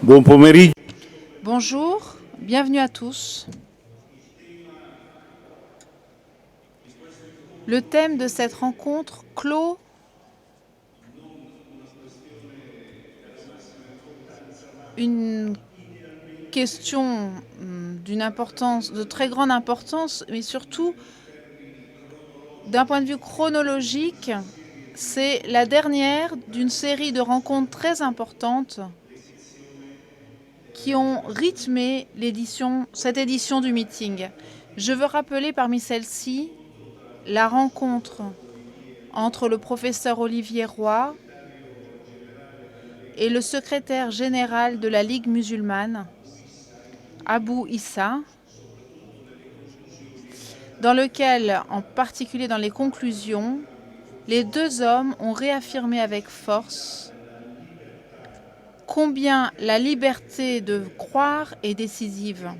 Buon pomeriggio. Bonjour, bienvenue à tous. Le thème de cette rencontre clôt une question d'une importance, de très grande importance, mais surtout d'un point de vue chronologique, c'est la dernière d'une série de rencontres très importantes qui ont rythmé cette édition du meeting. Je veux rappeler parmi celles-ci la rencontre entre le professeur Olivier Roy et le secrétaire général de la Ligue musulmane, Abou Issa, dans lequel, en particulier dans les conclusions, les deux hommes ont réaffirmé avec force combien la liberté de croire est décisive,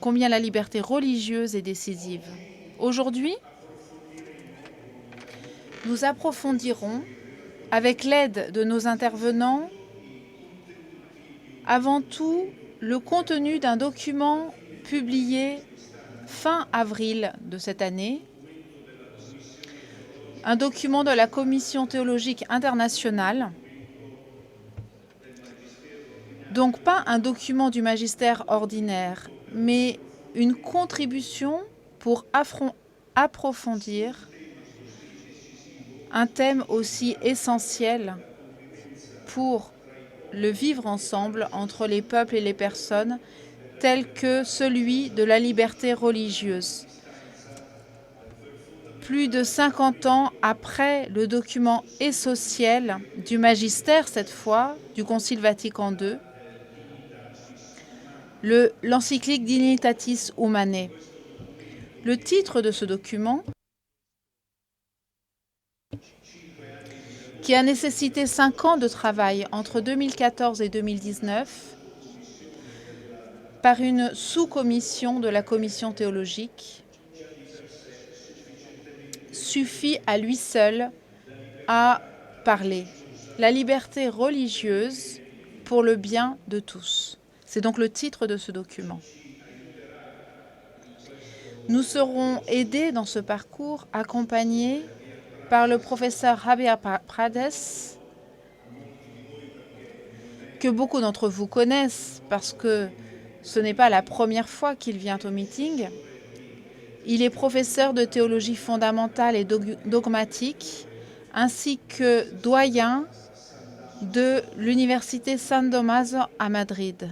combien la liberté religieuse est décisive. Aujourd'hui, nous approfondirons, avec l'aide de nos intervenants, avant tout le contenu d'un document publié fin avril de cette année, un document de la Commission théologique internationale, donc pas un document du magistère ordinaire, mais une contribution pour approfondir un thème aussi essentiel pour le vivre ensemble entre les peuples et les personnes, tel que celui de la liberté religieuse. Plus de 50 ans après le document essentiel du magistère, cette fois, du Concile Vatican II, l'encyclique Dignitatis Humanae. Le titre de ce document, qui a nécessité 5 ans de travail entre 2014 et 2019, par une sous-commission de la commission théologique, suffit à lui seul à parler. La liberté religieuse pour le bien de tous. C'est donc le titre de ce document. Nous serons aidés dans ce parcours, accompagnés par le professeur Javier Prades, que beaucoup d'entre vous connaissent parce que ce n'est pas la première fois qu'il vient au meeting. Il est professeur de théologie fondamentale et dogmatique, ainsi que doyen de l'université San Damaso à Madrid.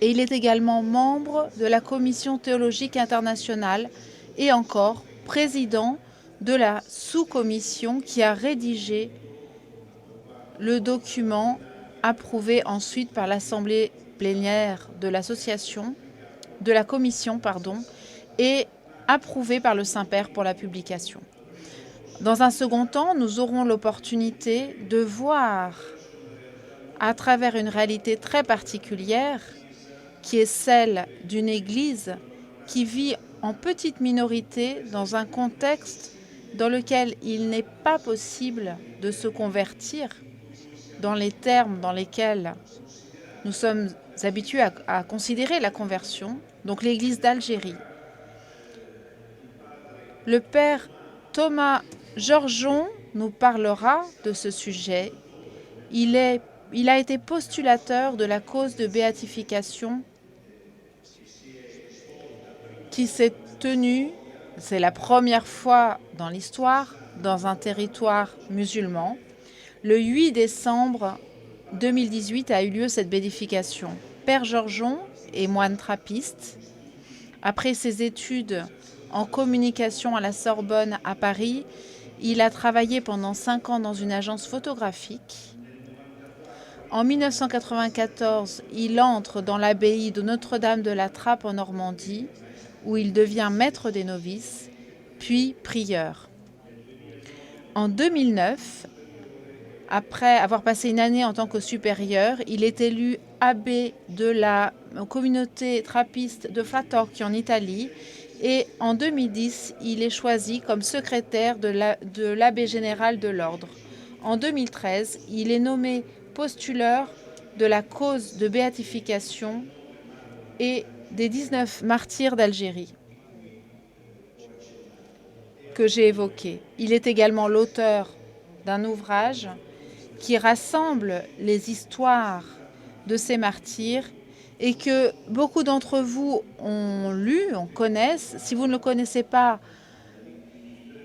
Et il est également membre de la Commission théologique internationale et encore président de la sous-commission qui a rédigé le document approuvé ensuite par l'Assemblée plénière de l'association, de la commission, et approuvé par le Saint-Père pour la publication. Dans un second temps, nous aurons l'opportunité de voir à travers une réalité très particulière qui est celle d'une Église qui vit en petite minorité dans un contexte dans lequel il n'est pas possible de se convertir dans les termes dans lesquels nous sommes habitués à considérer la conversion, donc l'Église d'Algérie. Le père Thomas Georgeon nous parlera de ce sujet. Il a été postulateur de la cause de béatification qui s'est tenue, c'est la première fois dans l'histoire, dans un territoire musulman. Le 8 décembre 2018 a eu lieu cette béatification. Père Georgeon est moine trappiste. Après ses études en communication à la Sorbonne à Paris, il a travaillé pendant 5 ans dans une agence photographique. En 1994, il entre dans l'abbaye de Notre-Dame de la Trappe en Normandie, où il devient maître des novices, puis prieur. En 2009, après avoir passé une année en tant que supérieur, il est élu abbé de la communauté trappiste de Fatorchi en Italie et en 2010, il est choisi comme secrétaire de l'abbé général de l'ordre. En 2013, il est nommé postuleur de la cause de béatification et des 19 martyrs d'Algérie que j'ai évoqué. Il est également l'auteur d'un ouvrage qui rassemble les histoires de ces martyrs et que beaucoup d'entre vous ont lu, on connaissent. Si vous ne le connaissez pas,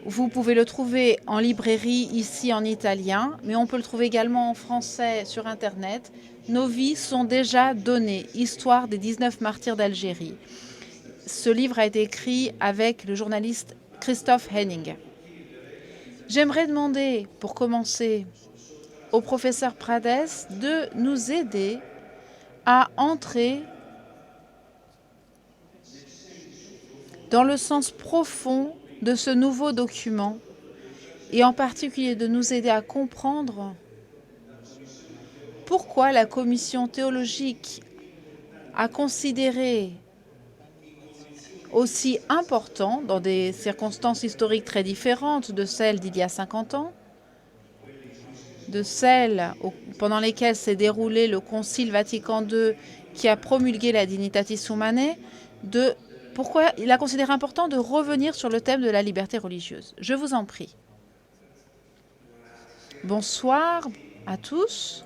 vous pouvez le trouver en librairie ici en italien, mais on peut le trouver également en français sur Internet. Nos vies sont déjà données, Histoire des 19 martyrs d'Algérie. Ce livre a été écrit avec le journaliste Christophe Henning. J'aimerais demander, pour commencer, au professeur Prades de nous aider à entrer dans le sens profond de ce nouveau document et en particulier de nous aider à comprendre pourquoi la commission théologique a considéré aussi important, dans des circonstances historiques très différentes de celles d'il y a 50 ans, de celles pendant lesquelles s'est déroulé le Concile Vatican II qui a promulgué la Dignitatis Humanae, pourquoi il a considéré important de revenir sur le thème de la liberté religieuse. Je vous en prie. Bonsoir à tous.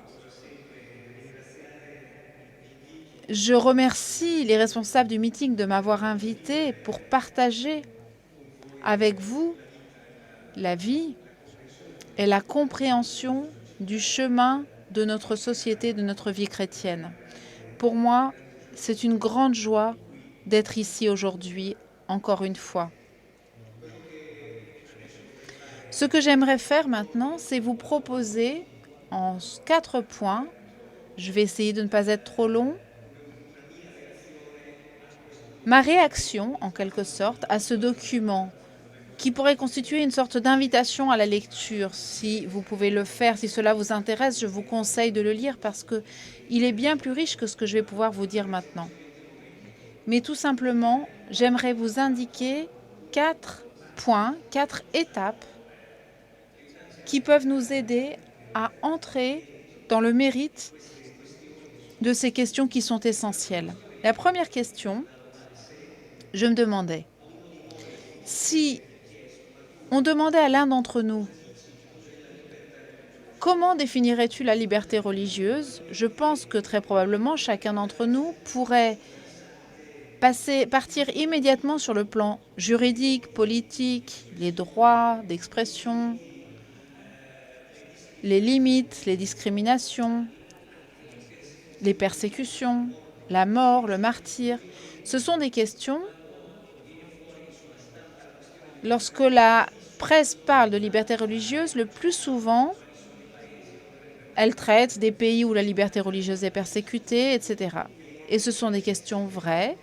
Je remercie les responsables du meeting de m'avoir invité pour partager avec vous la vie et la compréhension du chemin de notre société, de notre vie chrétienne. Pour moi, c'est une grande joie d'être ici aujourd'hui, encore une fois. Ce que j'aimerais faire maintenant, c'est vous proposer en 4 points, je vais essayer de ne pas être trop long, ma réaction, en quelque sorte, à ce document qui pourrait constituer une sorte d'invitation à la lecture. Si vous pouvez le faire, si cela vous intéresse, je vous conseille de le lire parce qu'il est bien plus riche que ce que je vais pouvoir vous dire maintenant. Mais tout simplement, j'aimerais vous indiquer 4 points, 4 étapes qui peuvent nous aider à entrer dans le mérite de ces questions qui sont essentielles. La première question, je me demandais, si on demandait à l'un d'entre nous, comment définirais-tu la liberté religieuse? Je pense que très probablement chacun d'entre nous pourrait partir immédiatement sur le plan juridique, politique, les droits d'expression, les limites, les discriminations, les persécutions, la mort, le martyre. Ce sont des questions. Lorsque la presse parle de liberté religieuse, le plus souvent, elle traite des pays où la liberté religieuse est persécutée, etc. Et ce sont des questions vraies,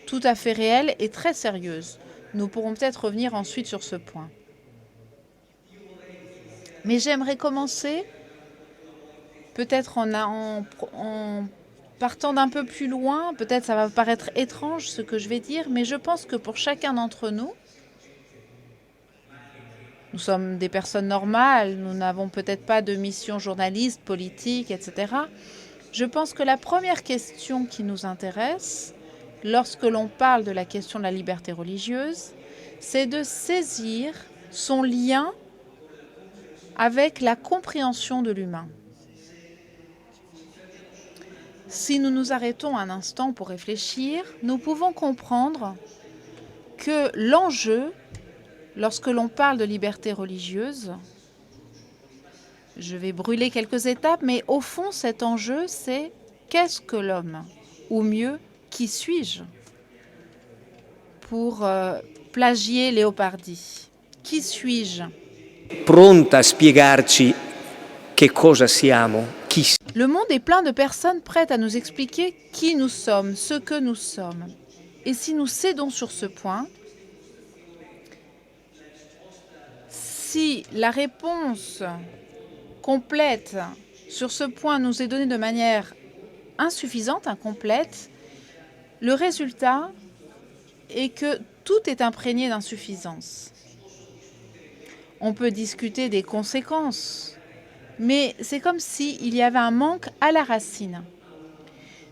tout à fait réelles et très sérieuses. Nous pourrons peut-être revenir ensuite sur ce point. Mais j'aimerais commencer peut-être en partant d'un peu plus loin. Peut-être ça va paraître étrange ce que je vais dire, mais je pense que pour chacun d'entre nous, nous sommes des personnes normales, nous n'avons peut-être pas de mission journaliste, politique, etc. Je pense que la première question qui nous intéresse, lorsque l'on parle de la question de la liberté religieuse, c'est de saisir son lien avec la compréhension de l'humain. Si nous nous arrêtons un instant pour réfléchir, nous pouvons comprendre que l'enjeu, lorsque l'on parle de liberté religieuse, je vais brûler quelques étapes, mais au fond, cet enjeu, c'est qu'est-ce que l'homme? Ou mieux, qui suis-je? Pour plagier Léopardi. Qui suis-je? Pronta a spiegarci che cosa siamo, chi. Le monde est plein de personnes prêtes à nous expliquer qui nous sommes, ce que nous sommes. Et si nous cédons sur ce point, si la réponse complète sur ce point nous est donnée de manière insuffisante, incomplète, le résultat est que tout est imprégné d'insuffisance. On peut discuter des conséquences mais c'est comme s'il y avait un manque à la racine.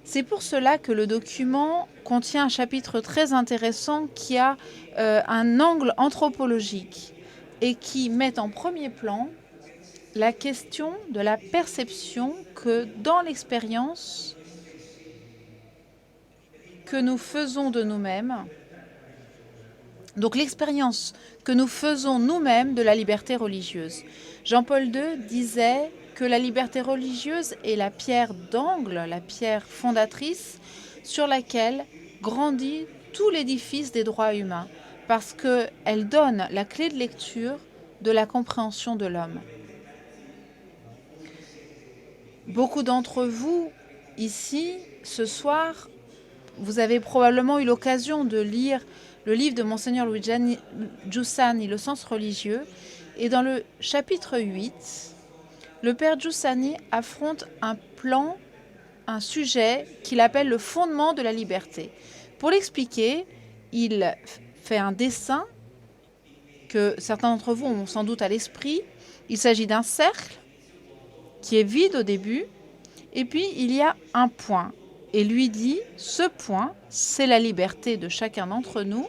C'est pour cela que le document contient un chapitre très intéressant qui a un angle anthropologique et qui met en premier plan la question de la perception que dans l'expérience que nous faisons de nous-mêmes, donc l'expérience que nous faisons nous-mêmes de la liberté religieuse. Jean-Paul II disait que la liberté religieuse est la pierre d'angle, la pierre fondatrice sur laquelle grandit tout l'édifice des droits humains, parce qu'elle donne la clé de lecture de la compréhension de l'homme. Beaucoup d'entre vous, ici, ce soir, vous avez probablement eu l'occasion de lire le livre de Monseigneur Louis Giussani, Le sens religieux, et dans le chapitre 8, le Père Giussani affronte un sujet qu'il appelle le fondement de la liberté. Pour l'expliquer, il fait un dessin que certains d'entre vous ont sans doute à l'esprit. Il s'agit d'un cercle qui est vide au début, et puis il y a un point. Et lui dit, ce point, c'est la liberté de chacun d'entre nous,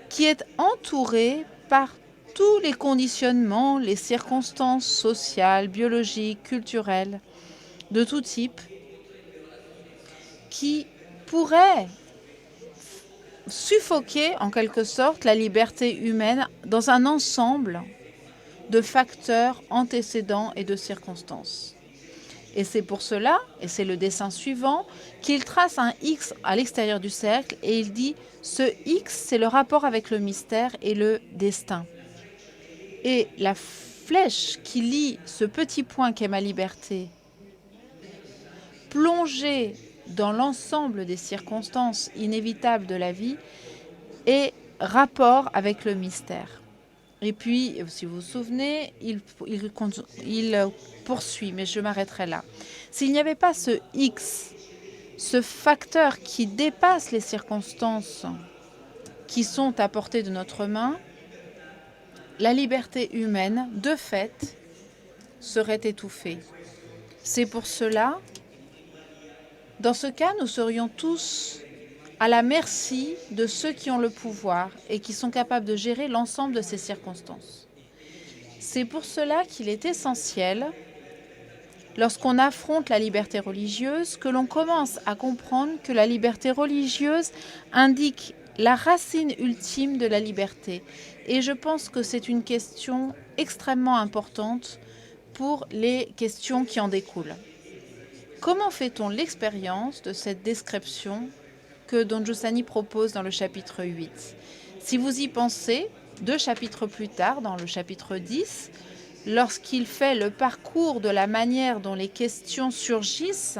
qui est entouré par tous les conditionnements, les circonstances sociales, biologiques, culturelles, de tout type, qui pourraient suffoquer en quelque sorte la liberté humaine dans un ensemble de facteurs antécédents et de circonstances. Et c'est pour cela, et c'est le dessin suivant, qu'il trace un X à l'extérieur du cercle et il dit ce X, c'est le rapport avec le mystère et le destin. Et la flèche qui lie ce petit point qu'est ma liberté, plongée dans l'ensemble des circonstances inévitables de la vie, est rapport avec le mystère. Et puis, si vous vous souvenez, il poursuit, mais je m'arrêterai là. S'il n'y avait pas ce X, ce facteur qui dépasse les circonstances qui sont à portée de notre main, la liberté humaine, de fait, serait étouffée. C'est pour cela, dans ce cas, nous serions tous à la merci de ceux qui ont le pouvoir et qui sont capables de gérer l'ensemble de ces circonstances. C'est pour cela qu'il est essentiel, lorsqu'on affronte la liberté religieuse, que l'on commence à comprendre que la liberté religieuse indique la racine ultime de la liberté. Et je pense que c'est une question extrêmement importante pour les questions qui en découlent. Comment fait-on l'expérience de cette description que Don Giussani propose dans le chapitre 8. Si vous y pensez, 2 chapitres plus tard, dans le chapitre 10, lorsqu'il fait le parcours de la manière dont les questions surgissent,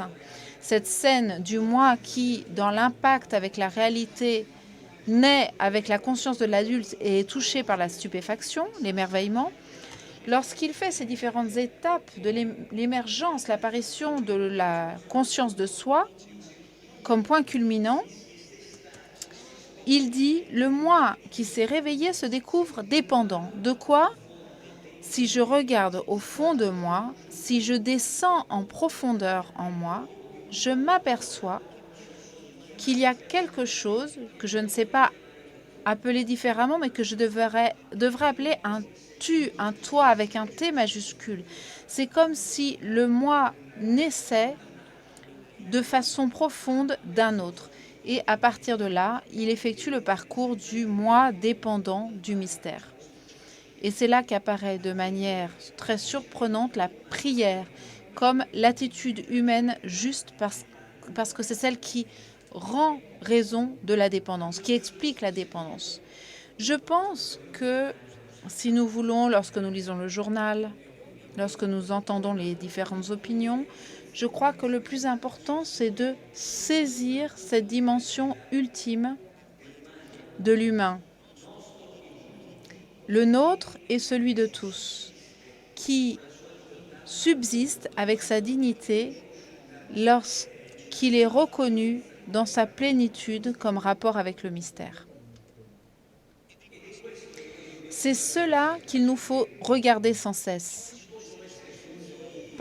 cette scène du moi qui, dans l'impact avec la réalité, naît avec la conscience de l'adulte et est touché par la stupéfaction, l'émerveillement, lorsqu'il fait ces différentes étapes de l'émergence, l'apparition de la conscience de soi, comme point culminant, il dit « Le moi qui s'est réveillé se découvre dépendant. De quoi ? Si je regarde au fond de moi, si je descends en profondeur en moi, je m'aperçois qu'il y a quelque chose que je ne sais pas appeler différemment, mais que je devrais appeler un tu, un toi avec un T majuscule. C'est comme si le moi naissait de façon profonde d'un autre. Et à partir de là, il effectue le parcours du moi dépendant du mystère. Et c'est là qu'apparaît de manière très surprenante la prière, comme l'attitude humaine juste parce que c'est celle qui rend raison de la dépendance, qui explique la dépendance. Je pense que si nous voulons, lorsque nous lisons le journal, lorsque nous entendons les différentes opinions, je crois que le plus important, c'est de saisir cette dimension ultime de l'humain. Le nôtre est celui de tous, qui subsiste avec sa dignité lorsqu'il est reconnu dans sa plénitude comme rapport avec le mystère. C'est cela qu'il nous faut regarder sans cesse.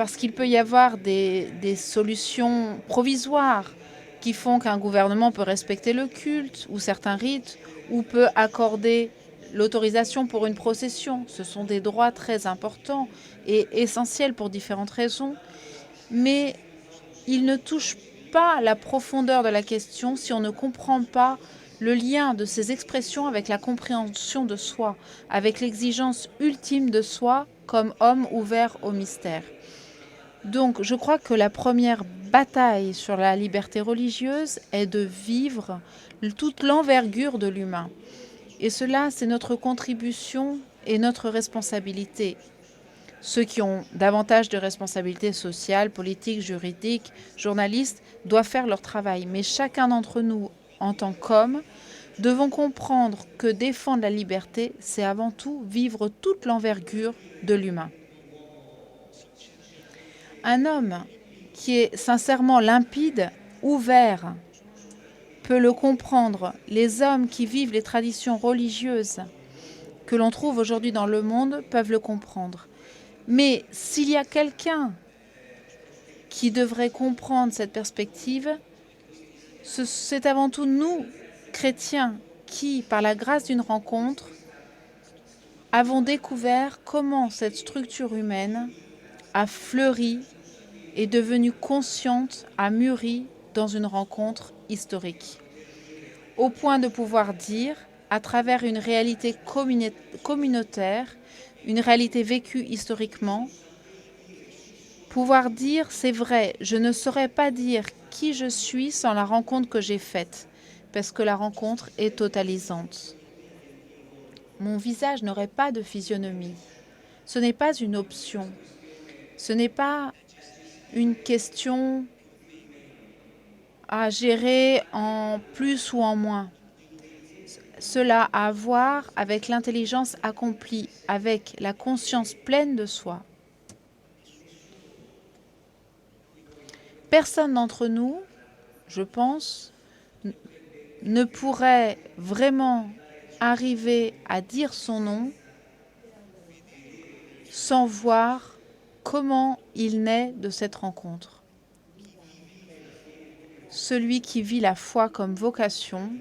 parce qu'il peut y avoir des solutions provisoires qui font qu'un gouvernement peut respecter le culte ou certains rites, ou peut accorder l'autorisation pour une procession. Ce sont des droits très importants et essentiels pour différentes raisons, mais ils ne touchent pas la profondeur de la question si on ne comprend pas le lien de ces expressions avec la compréhension de soi, avec l'exigence ultime de soi comme homme ouvert au mystère. Donc je crois que la première bataille sur la liberté religieuse est de vivre toute l'envergure de l'humain. Et cela, c'est notre contribution et notre responsabilité. Ceux qui ont davantage de responsabilités sociales, politiques, juridiques, journalistes, doivent faire leur travail. Mais chacun d'entre nous, en tant qu'homme, devons comprendre que défendre la liberté, c'est avant tout vivre toute l'envergure de l'humain. Un homme qui est sincèrement limpide, ouvert, peut le comprendre. Les hommes qui vivent les traditions religieuses que l'on trouve aujourd'hui dans le monde peuvent le comprendre. Mais s'il y a quelqu'un qui devrait comprendre cette perspective, c'est avant tout nous, chrétiens, qui, par la grâce d'une rencontre, avons découvert comment cette structure humaine a fleuri, est devenue consciente, a mûri dans une rencontre historique. Au point de pouvoir dire, à travers une réalité communautaire, une réalité vécue historiquement, pouvoir dire, c'est vrai, je ne saurais pas dire qui je suis sans la rencontre que j'ai faite, parce que la rencontre est totalisante. Mon visage n'aurait pas de physionomie. Ce n'est pas une option. Ce n'est pas une question à gérer en plus ou en moins. Cela a à voir avec l'intelligence accomplie, avec la conscience pleine de soi. Personne d'entre nous, je pense, ne pourrait vraiment arriver à dire son nom sans voir comment il naît de cette rencontre. Celui qui vit la foi comme vocation,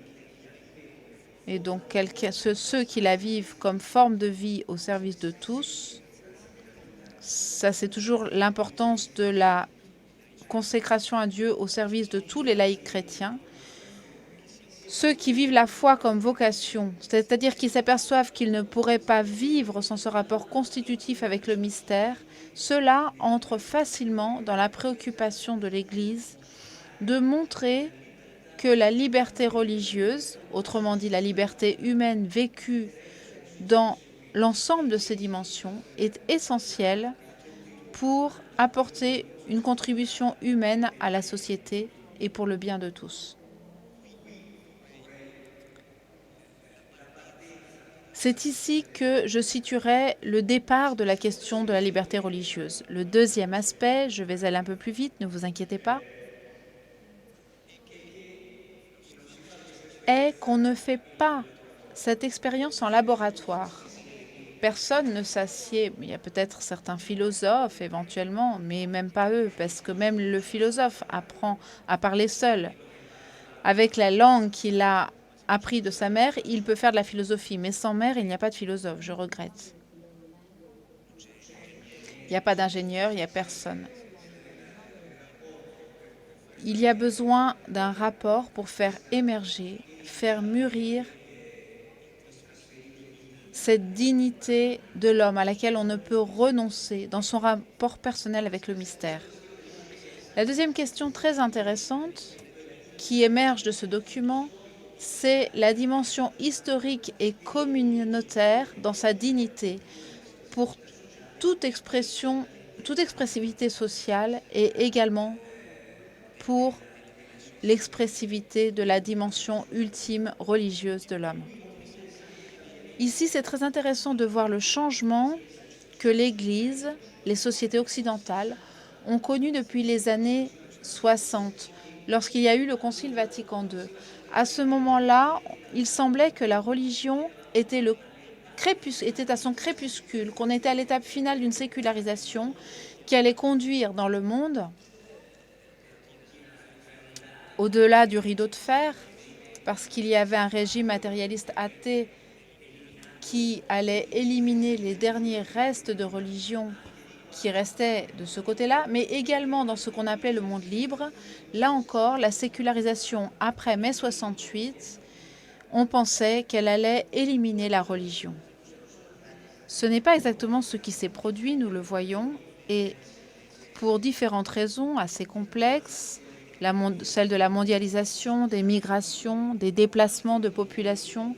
et donc ceux qui la vivent comme forme de vie au service de tous, ça c'est toujours l'importance de la consécration à Dieu au service de tous les laïcs chrétiens. Ceux qui vivent la foi comme vocation, c'est-à-dire qui s'aperçoivent qu'ils ne pourraient pas vivre sans ce rapport constitutif avec le mystère, ceux-là entrent facilement dans la préoccupation de l'Église de montrer que la liberté religieuse, autrement dit la liberté humaine vécue dans l'ensemble de ses dimensions, est essentielle pour apporter une contribution humaine à la société et pour le bien de tous. C'est ici que je situerai le départ de la question de la liberté religieuse. Le deuxième aspect, je vais aller un peu plus vite, ne vous inquiétez pas, est qu'on ne fait pas cette expérience en laboratoire. Personne ne s'assied, il y a peut-être certains philosophes éventuellement, mais même pas eux, parce que même le philosophe apprend à parler seul. Avec la langue qu'il a appris de sa mère, il peut faire de la philosophie, mais sans mère, il n'y a pas de philosophe, je regrette. Il n'y a pas d'ingénieur, il n'y a personne. Il y a besoin d'un rapport pour faire émerger, faire mûrir cette dignité de l'homme à laquelle on ne peut renoncer dans son rapport personnel avec le mystère. La deuxième question très intéressante qui émerge de ce document, c'est la dimension historique et communautaire dans sa dignité pour toute expression, toute expressivité sociale et également pour l'expressivité de la dimension ultime religieuse de l'homme. Ici, c'est très intéressant de voir le changement que l'Église, les sociétés occidentales, ont connu depuis les années 60, lorsqu'il y a eu le Concile Vatican II. À ce moment-là, il semblait que la religion était le était à son crépuscule, qu'on était à l'étape finale d'une sécularisation qui allait conduire dans le monde, au-delà du rideau de fer, parce qu'il y avait un régime matérialiste athée qui allait éliminer les derniers restes de religion qui restaient de ce côté-là, mais également dans ce qu'on appelait le monde libre. Là encore, la sécularisation après mai 68, on pensait qu'elle allait éliminer la religion. Ce n'est pas exactement ce qui s'est produit, nous le voyons, et pour différentes raisons assez complexes, celle de la mondialisation, des migrations, des déplacements de population,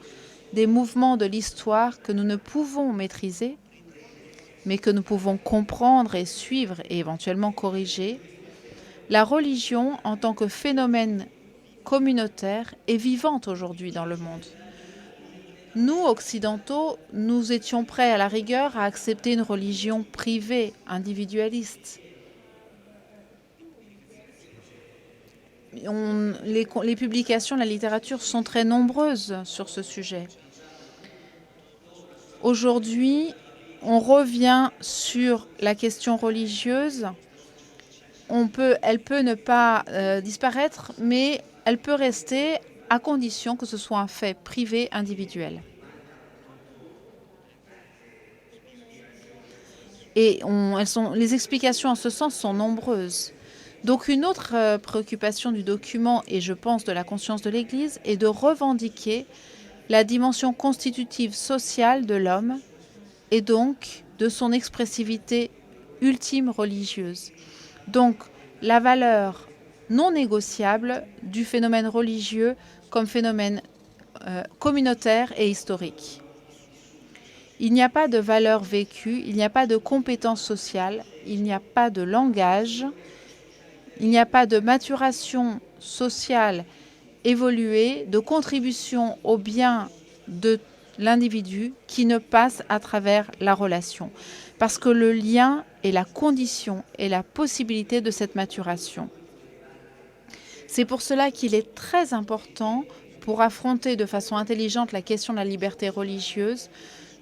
des mouvements de l'histoire que nous ne pouvons maîtriser, mais que nous pouvons comprendre et suivre et éventuellement corriger. La religion, en tant que phénomène communautaire, est vivante aujourd'hui dans le monde. Nous, occidentaux, nous étions prêts à la rigueur à accepter une religion privée, individualiste. Les publications, la littérature sont très nombreuses sur ce sujet. Aujourd'hui, on revient sur la question religieuse. Elle peut ne pas disparaître, mais elle peut rester à condition que ce soit un fait privé, individuel. Et les explications en ce sens sont nombreuses. Donc une autre préoccupation du document, et je pense de la conscience de l'Église, est de revendiquer la dimension constitutive sociale de l'homme et donc de son expressivité ultime religieuse. Donc la valeur non négociable du phénomène religieux comme phénomène communautaire et historique. Il n'y a pas de valeur vécue, il n'y a pas de compétence sociale, il n'y a pas de langage, il n'y a pas de maturation sociale évoluée, de contribution au bien de l'individu qui ne passe à travers la relation. Parce que le lien est la condition et la possibilité de cette maturation. C'est pour cela qu'il est très important, pour affronter de façon intelligente la question de la liberté religieuse,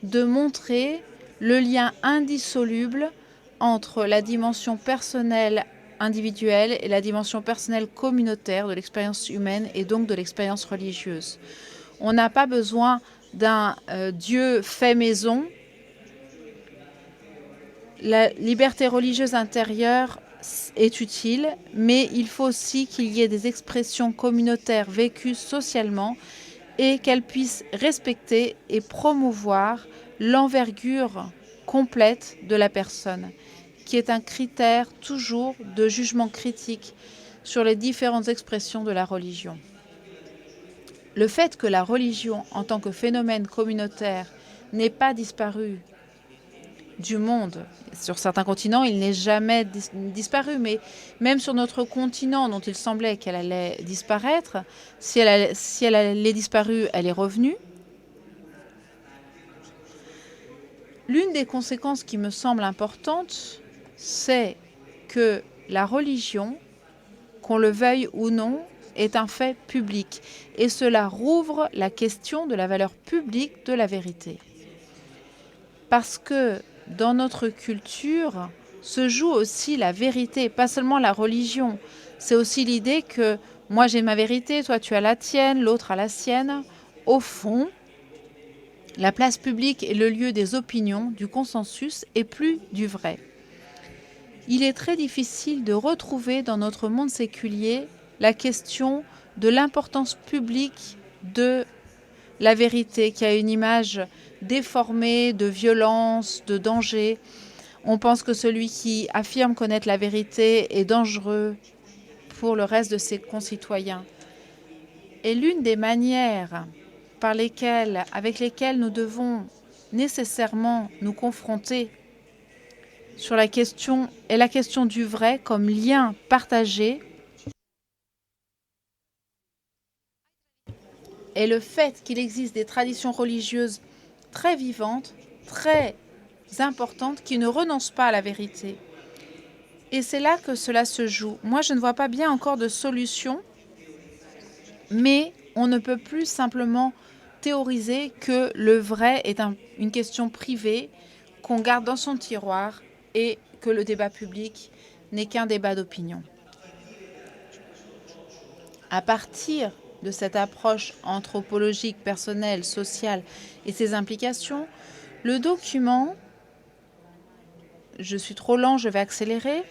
de montrer le lien indissoluble entre la dimension personnelle individuelle et la dimension personnelle communautaire de l'expérience humaine et donc de l'expérience religieuse. On n'a pas besoin d'un Dieu fait maison. La liberté religieuse intérieure est utile, mais il faut aussi qu'il y ait des expressions communautaires vécues socialement et qu'elles puissent respecter et promouvoir l'envergure complète de la personne, qui est un critère toujours de jugement critique sur les différentes expressions de la religion. Le fait que la religion, en tant que phénomène communautaire, n'ait pas disparu du monde. Sur certains continents, il n'est jamais disparu, mais même sur notre continent dont il semblait qu'elle allait disparaître, si elle allait disparu, elle est revenue. L'une des conséquences qui me semble importante, c'est que la religion, qu'on le veuille ou non, est un fait public. Et cela rouvre la question de la valeur publique de la vérité. Parce que dans notre culture se joue aussi la vérité, pas seulement la religion. C'est aussi l'idée que moi j'ai ma vérité, toi tu as la tienne, l'autre a la sienne. Au fond, la place publique est le lieu des opinions, du consensus et plus du vrai. Il est très difficile de retrouver dans notre monde séculier la question de l'importance publique de la vérité, qui a une image déformée de violence, de danger. On pense que celui qui affirme connaître la vérité est dangereux pour le reste de ses concitoyens. Et l'une des manières avec lesquelles nous devons nécessairement nous confronter sur la question est la question du vrai comme lien partagé. Et le fait qu'il existe des traditions religieuses très vivantes, très importantes, qui ne renoncent pas à la vérité. Et c'est là que cela se joue. Moi, je ne vois pas bien encore de solution, mais on ne peut plus simplement théoriser que le vrai est une question privée qu'on garde dans son tiroir et que le débat public n'est qu'un débat d'opinion. À partir de cette approche anthropologique, personnelle, sociale et ses implications, le document, je suis trop lent, je vais accélérer,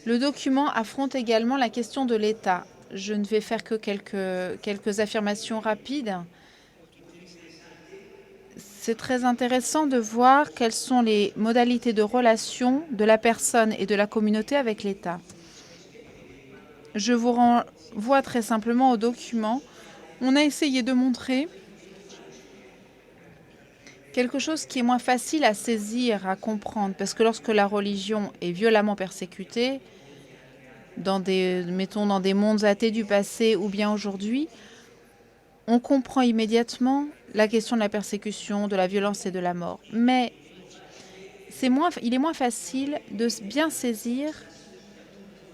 le document affronte également la question de l'État. Je ne vais faire que quelques affirmations rapides. C'est très intéressant de voir quelles sont les modalités de relation de la personne et de la communauté avec l'État. Je vous renvoie très simplement au document. On a essayé de montrer quelque chose qui est moins facile à saisir, à comprendre, parce que lorsque la religion est violemment persécutée, mettons dans des mondes athées du passé ou bien aujourd'hui, on comprend immédiatement la question de la persécution, de la violence et de la mort. Mais il est moins facile de bien saisir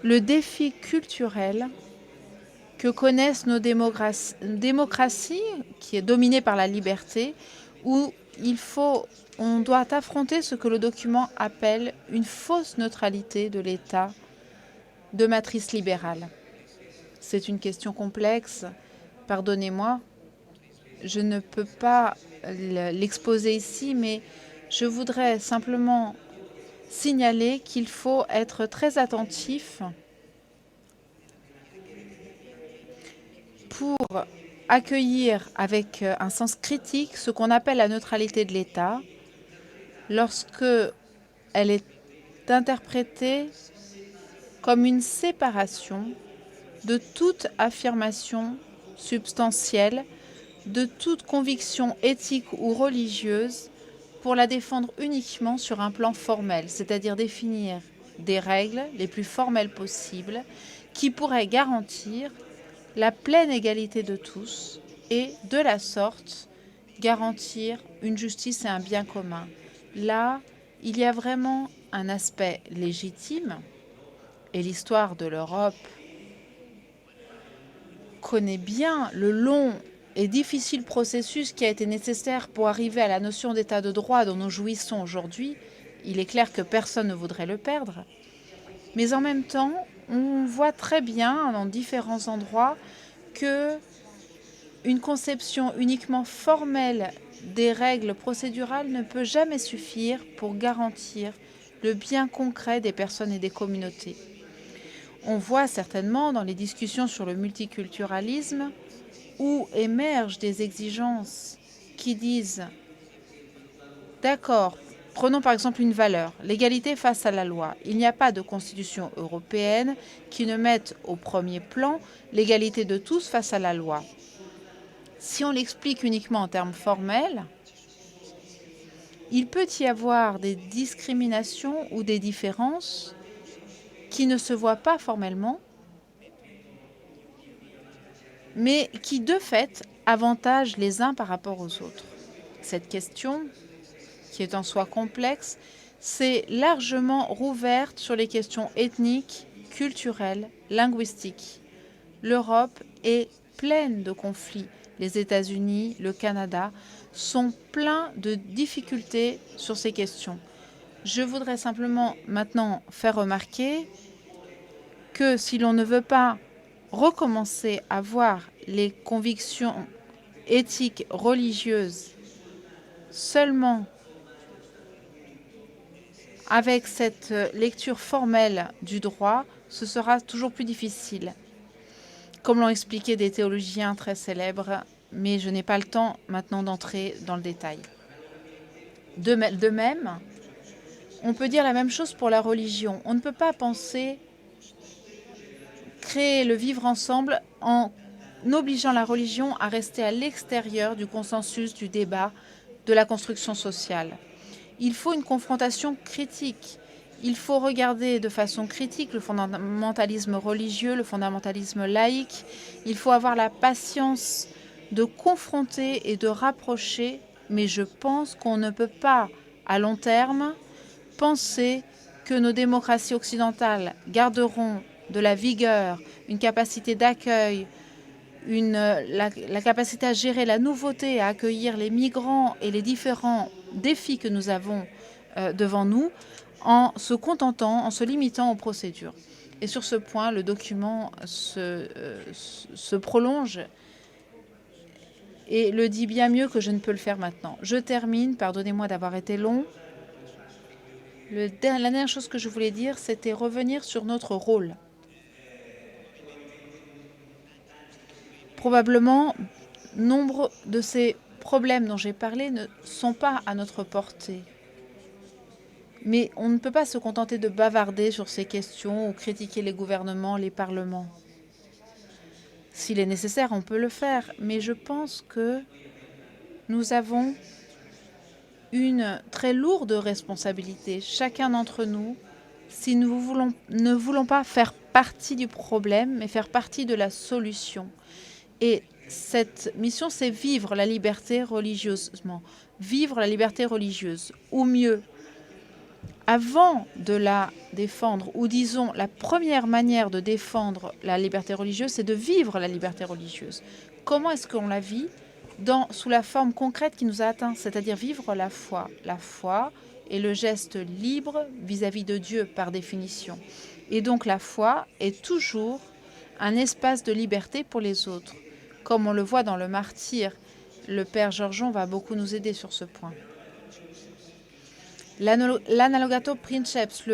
le défi culturel que connaissent nos démocraties, qui est dominée par la liberté, où on doit affronter ce que le document appelle une fausse neutralité de l'État de matrice libérale. C'est une question complexe, pardonnez-moi, je ne peux pas l'exposer ici, mais je voudrais simplement signaler qu'il faut être très attentif pour accueillir avec un sens critique ce qu'on appelle la neutralité de l'État lorsque elle est interprétée comme une séparation de toute affirmation substantielle, de toute conviction éthique ou religieuse pour la défendre uniquement sur un plan formel, c'est-à-dire définir des règles les plus formelles possibles qui pourraient garantir la pleine égalité de tous et, de la sorte, garantir une justice et un bien commun. Là, il y a vraiment un aspect légitime, et l'histoire de l'Europe connaît bien le long et difficile processus qui a été nécessaire pour arriver à la notion d'état de droit dont nous jouissons aujourd'hui. Il est clair que personne ne voudrait le perdre. Mais en même temps, on voit très bien dans différents endroits que une conception uniquement formelle des règles procédurales ne peut jamais suffire pour garantir le bien concret des personnes et des communautés. On voit certainement dans les discussions sur le multiculturalisme où émergent des exigences qui disent « D'accord, prenons par exemple une valeur, l'égalité face à la loi. Il n'y a pas de constitution européenne qui ne mette au premier plan l'égalité de tous face à la loi. » Si on l'explique uniquement en termes formels, il peut y avoir des discriminations ou des différences qui ne se voient pas formellement, mais qui, de fait, avantagent les uns par rapport aux autres. Cette question, qui est en soi complexe, s'est largement rouverte sur les questions ethniques, culturelles, linguistiques. L'Europe est pleine de conflits. Les États-Unis, le Canada sont pleins de difficultés sur ces questions. Je voudrais simplement maintenant faire remarquer que si l'on ne veut pas recommencer à voir les convictions éthiques, religieuses, seulement avec cette lecture formelle du droit, ce sera toujours plus difficile. Comme l'ont expliqué des théologiens très célèbres, mais je n'ai pas le temps maintenant d'entrer dans le détail. De même, on peut dire la même chose pour la religion. On ne peut pas penser créer le vivre ensemble en obligeant la religion à rester à l'extérieur du consensus, du débat, de la construction sociale. Il faut une confrontation critique. Il faut regarder de façon critique le fondamentalisme religieux, le fondamentalisme laïque. Il faut avoir la patience de confronter et de rapprocher, mais je pense qu'on ne peut pas, à long terme, penser que nos démocraties occidentales garderont de la vigueur, une capacité d'accueil, la capacité à gérer la nouveauté, à accueillir les migrants et les différents défis que nous avons devant nous, en se contentant, en se limitant aux procédures. Et sur ce point, le document se prolonge et le dit bien mieux que je ne peux le faire maintenant. Je termine, pardonnez-moi d'avoir été long. La dernière chose que je voulais dire, c'était revenir sur notre rôle. Probablement, nombre de ces problèmes dont j'ai parlé ne sont pas à notre portée. Mais on ne peut pas se contenter de bavarder sur ces questions ou critiquer les gouvernements, les parlements. S'il est nécessaire, on peut le faire, mais je pense que nous avons une très lourde responsabilité, chacun d'entre nous, si nous ne voulons pas faire partie du problème, mais faire partie de la solution. Et cette mission, c'est vivre la liberté religieusement, vivre la liberté religieuse, ou mieux, avant de la défendre, ou disons la première manière de défendre la liberté religieuse, c'est de vivre la liberté religieuse. Comment est-ce qu'on la vit? Sous la forme concrète qui nous a atteint, c'est-à-dire vivre la foi. La foi est le geste libre vis-à-vis de Dieu par définition. Et donc la foi est toujours un espace de liberté pour les autres. Comme on le voit dans le martyr, le père Georgeon va beaucoup nous aider sur ce point. L'analogato princeps,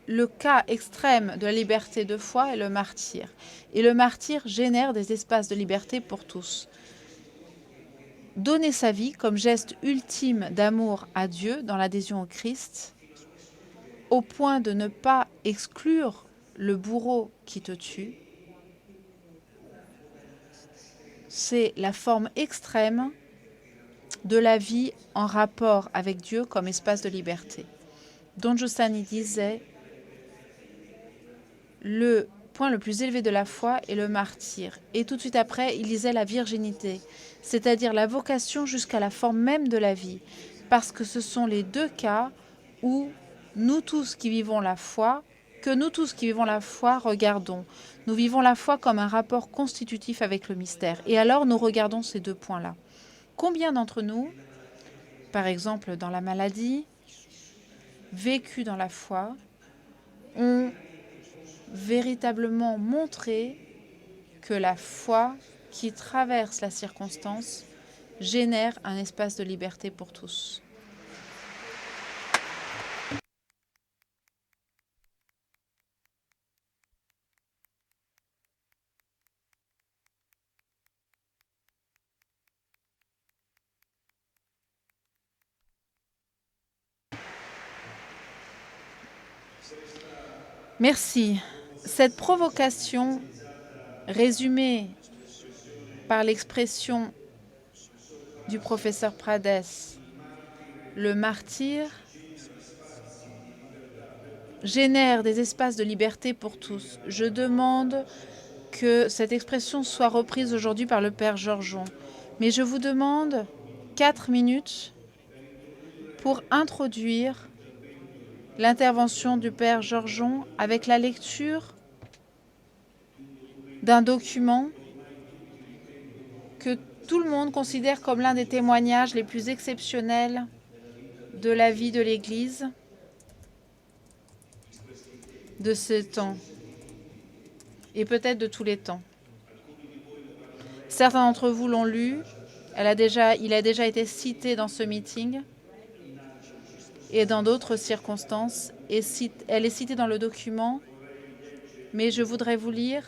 le cas extrême de la liberté de foi est le martyr. Et le martyr génère des espaces de liberté pour tous. Donner sa vie comme geste ultime d'amour à Dieu dans l'adhésion au Christ, au point de ne pas exclure le bourreau qui te tue, c'est la forme extrême de la vie en rapport avec Dieu comme espace de liberté. Don Giussani disait « Le point le plus élevé de la foi est le martyr ». Et tout de suite après, il disait la virginité, c'est-à-dire la vocation jusqu'à la forme même de la vie. Parce que ce sont les deux cas où nous tous qui vivons la foi, regardons. Nous vivons la foi comme un rapport constitutif avec le mystère. Et alors, nous regardons ces deux points-là. Combien d'entre nous, par exemple dans la maladie, vécu dans la foi, ont véritablement montré que la foi qui traverse la circonstance génère un espace de liberté pour tous. Merci. Cette provocation, résumée par l'expression du professeur Prades, le martyr, génère des espaces de liberté pour tous. Je demande que cette expression soit reprise aujourd'hui par le père Georgeon. Mais je vous demande 4 minutes pour introduire l'intervention du père Georgeon avec la lecture d'un document que tout le monde considère comme l'un des témoignages les plus exceptionnels de la vie de l'Église de ce temps et peut-être de tous les temps. Certains d'entre vous l'ont lu, il a déjà été cité dans ce meeting et dans d'autres circonstances. Et elle est citée dans le document, mais je voudrais vous lire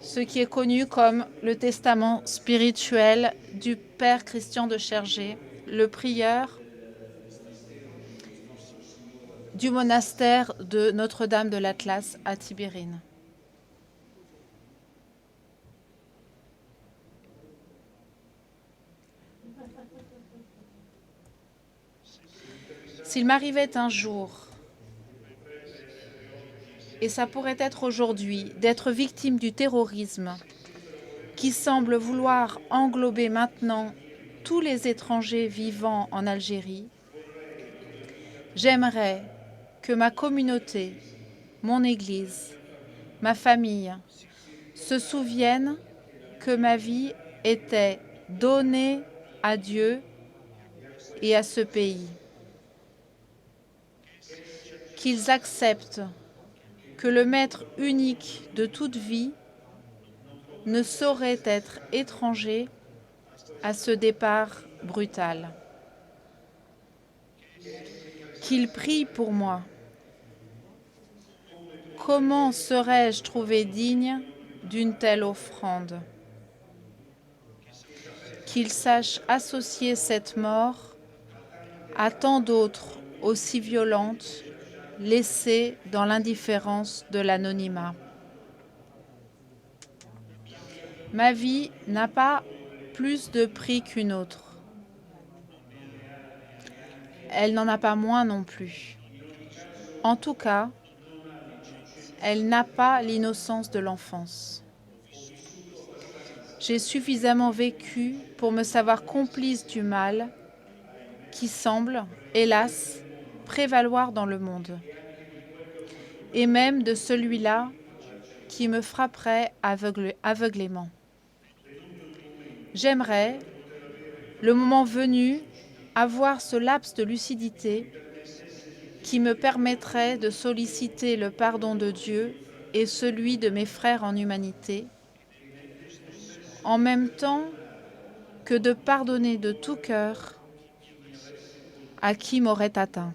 ce qui est connu comme le testament spirituel du père Christian de Chergé, le prieur du monastère de Notre-Dame de l'Atlas à Tibérine. S'il m'arrivait un jour, et ça pourrait être aujourd'hui, d'être victime du terrorisme qui semble vouloir englober maintenant tous les étrangers vivant en Algérie, j'aimerais que ma communauté, mon Église, ma famille, se souviennent que ma vie était donnée à Dieu et à ce pays. Qu'ils acceptent que le maître unique de toute vie ne saurait être étranger à ce départ brutal. Qu'ils prient pour moi. Comment serais-je trouvé digne d'une telle offrande? Qu'ils sachent associer cette mort à tant d'autres aussi violentes, laissées dans l'indifférence de l'anonymat. Ma vie n'a pas plus de prix qu'une autre. Elle n'en a pas moins non plus. En tout cas, elle n'a pas l'innocence de l'enfance. J'ai suffisamment vécu pour me savoir complice du mal qui semble, hélas, prévaloir dans le monde, et même de celui-là qui me frapperait aveuglément. J'aimerais, le moment venu, avoir ce laps de lucidité qui me permettrait de solliciter le pardon de Dieu et celui de mes frères en humanité, en même temps que de pardonner de tout cœur à qui m'aurait atteint.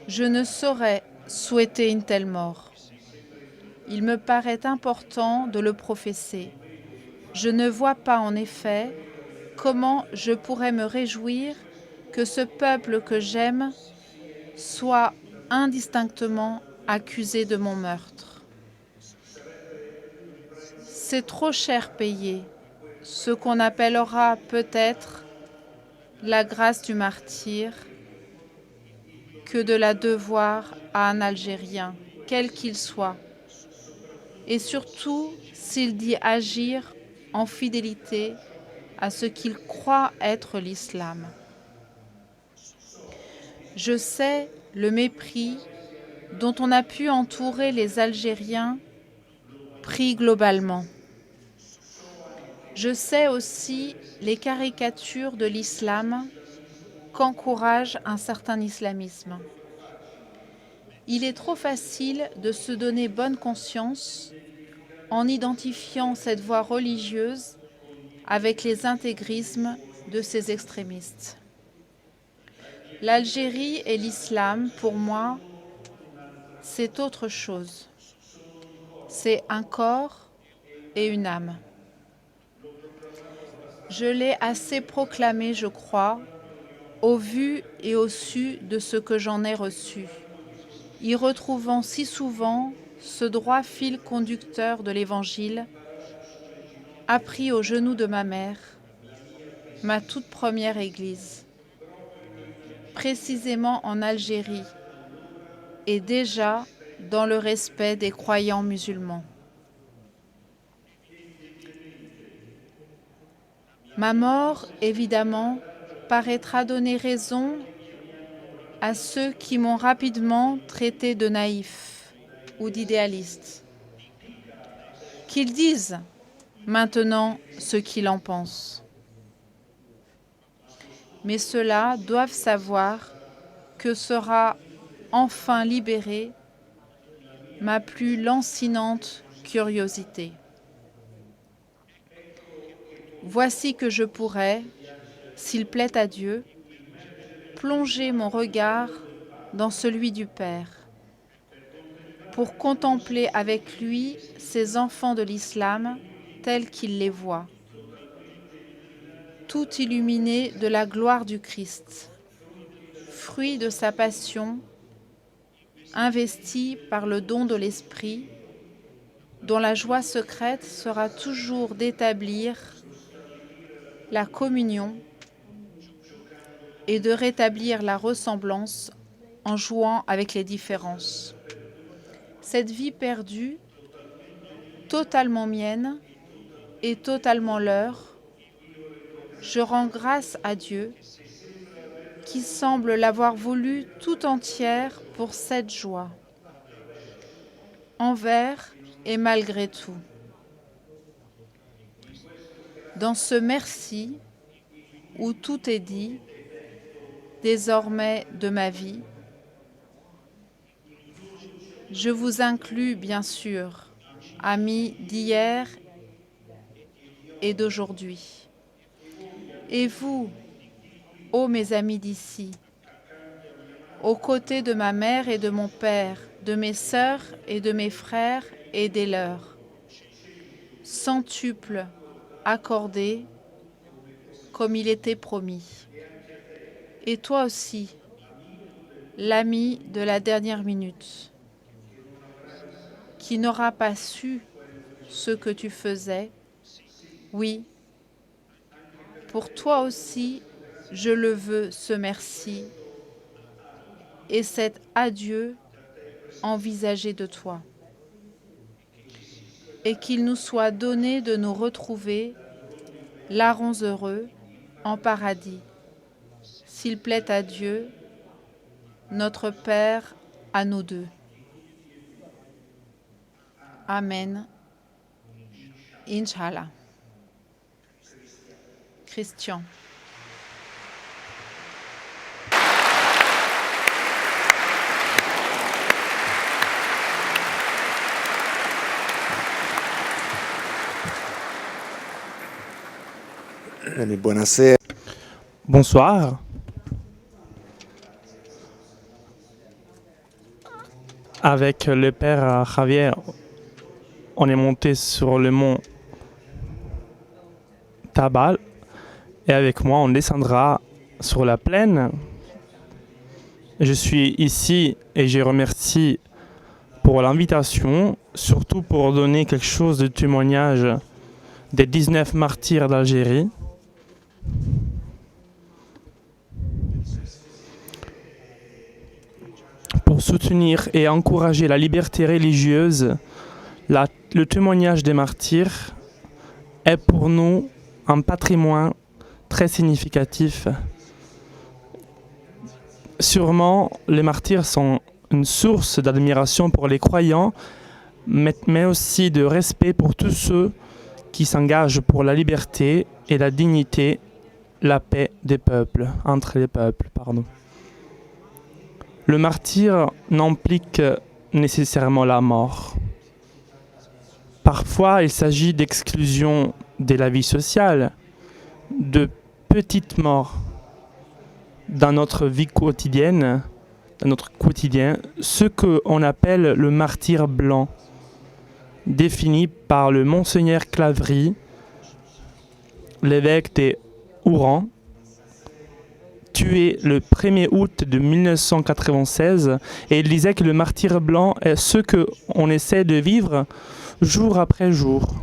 Je ne saurais souhaiter une telle mort. Il me paraît important de le professer. Je ne vois pas en effet comment je pourrais me réjouir que ce peuple que j'aime soit indistinctement accusé de mon meurtre. C'est trop cher payé, ce qu'on appellera peut-être la grâce du martyr, que de la devoir à un Algérien, quel qu'il soit, et surtout s'il dit agir en fidélité à ce qu'il croit être l'islam. Je sais le mépris dont on a pu entourer les Algériens pris globalement. Je sais aussi les caricatures de l'islam qu'encourage un certain islamisme. Il est trop facile de se donner bonne conscience en identifiant cette voie religieuse avec les intégrismes de ces extrémistes. L'Algérie et l'islam, pour moi, c'est autre chose. C'est un corps et une âme. Je l'ai assez proclamé, je crois, au vu et au su de ce que j'en ai reçu, y retrouvant si souvent ce droit fil conducteur de l'Évangile, appris aux genoux de ma mère, ma toute première église, précisément en Algérie, et déjà dans le respect des croyants musulmans. Ma mort, évidemment, paraîtra donner raison à ceux qui m'ont rapidement traité de naïf ou d'idéaliste. Qu'ils disent maintenant ce qu'ils en pensent. Mais ceux-là doivent savoir que sera enfin libérée ma plus lancinante curiosité. Voici que je pourrais, s'il plaît à Dieu, plonger mon regard dans celui du Père, pour contempler avec lui ces enfants de l'islam tels qu'il les voit, tout illuminés de la gloire du Christ, fruit de sa passion, investi par le don de l'Esprit, dont la joie secrète sera toujours d'établir la communion et de rétablir la ressemblance en jouant avec les différences. Cette vie perdue, totalement mienne et totalement leur, je rends grâce à Dieu qui semble l'avoir voulu tout entière pour cette joie. envers et malgré tout. Dans ce merci où tout est dit, désormais de ma vie, je vous inclus bien sûr, amis d'hier et d'aujourd'hui. Et vous, ô mes amis d'ici, aux côtés de ma mère et de mon père, de mes sœurs et de mes frères et des leurs, centuple accordé comme il était promis. Et toi aussi, l'ami de la dernière minute, qui n'aura pas su ce que tu faisais, oui, pour toi aussi, je le veux, ce merci et cet adieu envisagé de toi. Et qu'il nous soit donné de nous retrouver, larrons heureux, en paradis, s'il plaît à Dieu, notre Père, à nous deux. Amen. Inch'Allah. Christian. Buonasera. Bonsoir. Avec le père Javier, on est monté sur le mont Tabal et avec moi on descendra sur la plaine. Je suis ici et je remercie pour l'invitation, surtout pour donner quelque chose de témoignage des 19 martyrs d'Algérie. Pour soutenir et encourager la liberté religieuse, le témoignage des martyrs est pour nous un patrimoine très significatif. Sûrement, les martyrs sont une source d'admiration pour les croyants, mais aussi de respect pour tous ceux qui s'engagent pour la liberté et la dignité, la paix des peuples, entre les peuples, pardon. Le martyr n'implique nécessairement la mort. Parfois, il s'agit d'exclusion de la vie sociale, de petites morts dans notre vie quotidienne, dans notre quotidien, ce qu'on appelle le martyr blanc, défini par le Monseigneur Claverie, l'évêque des Ourans, tué le 1er août de 1996, et il disait que le martyr blanc est ce qu'on essaie de vivre jour après jour,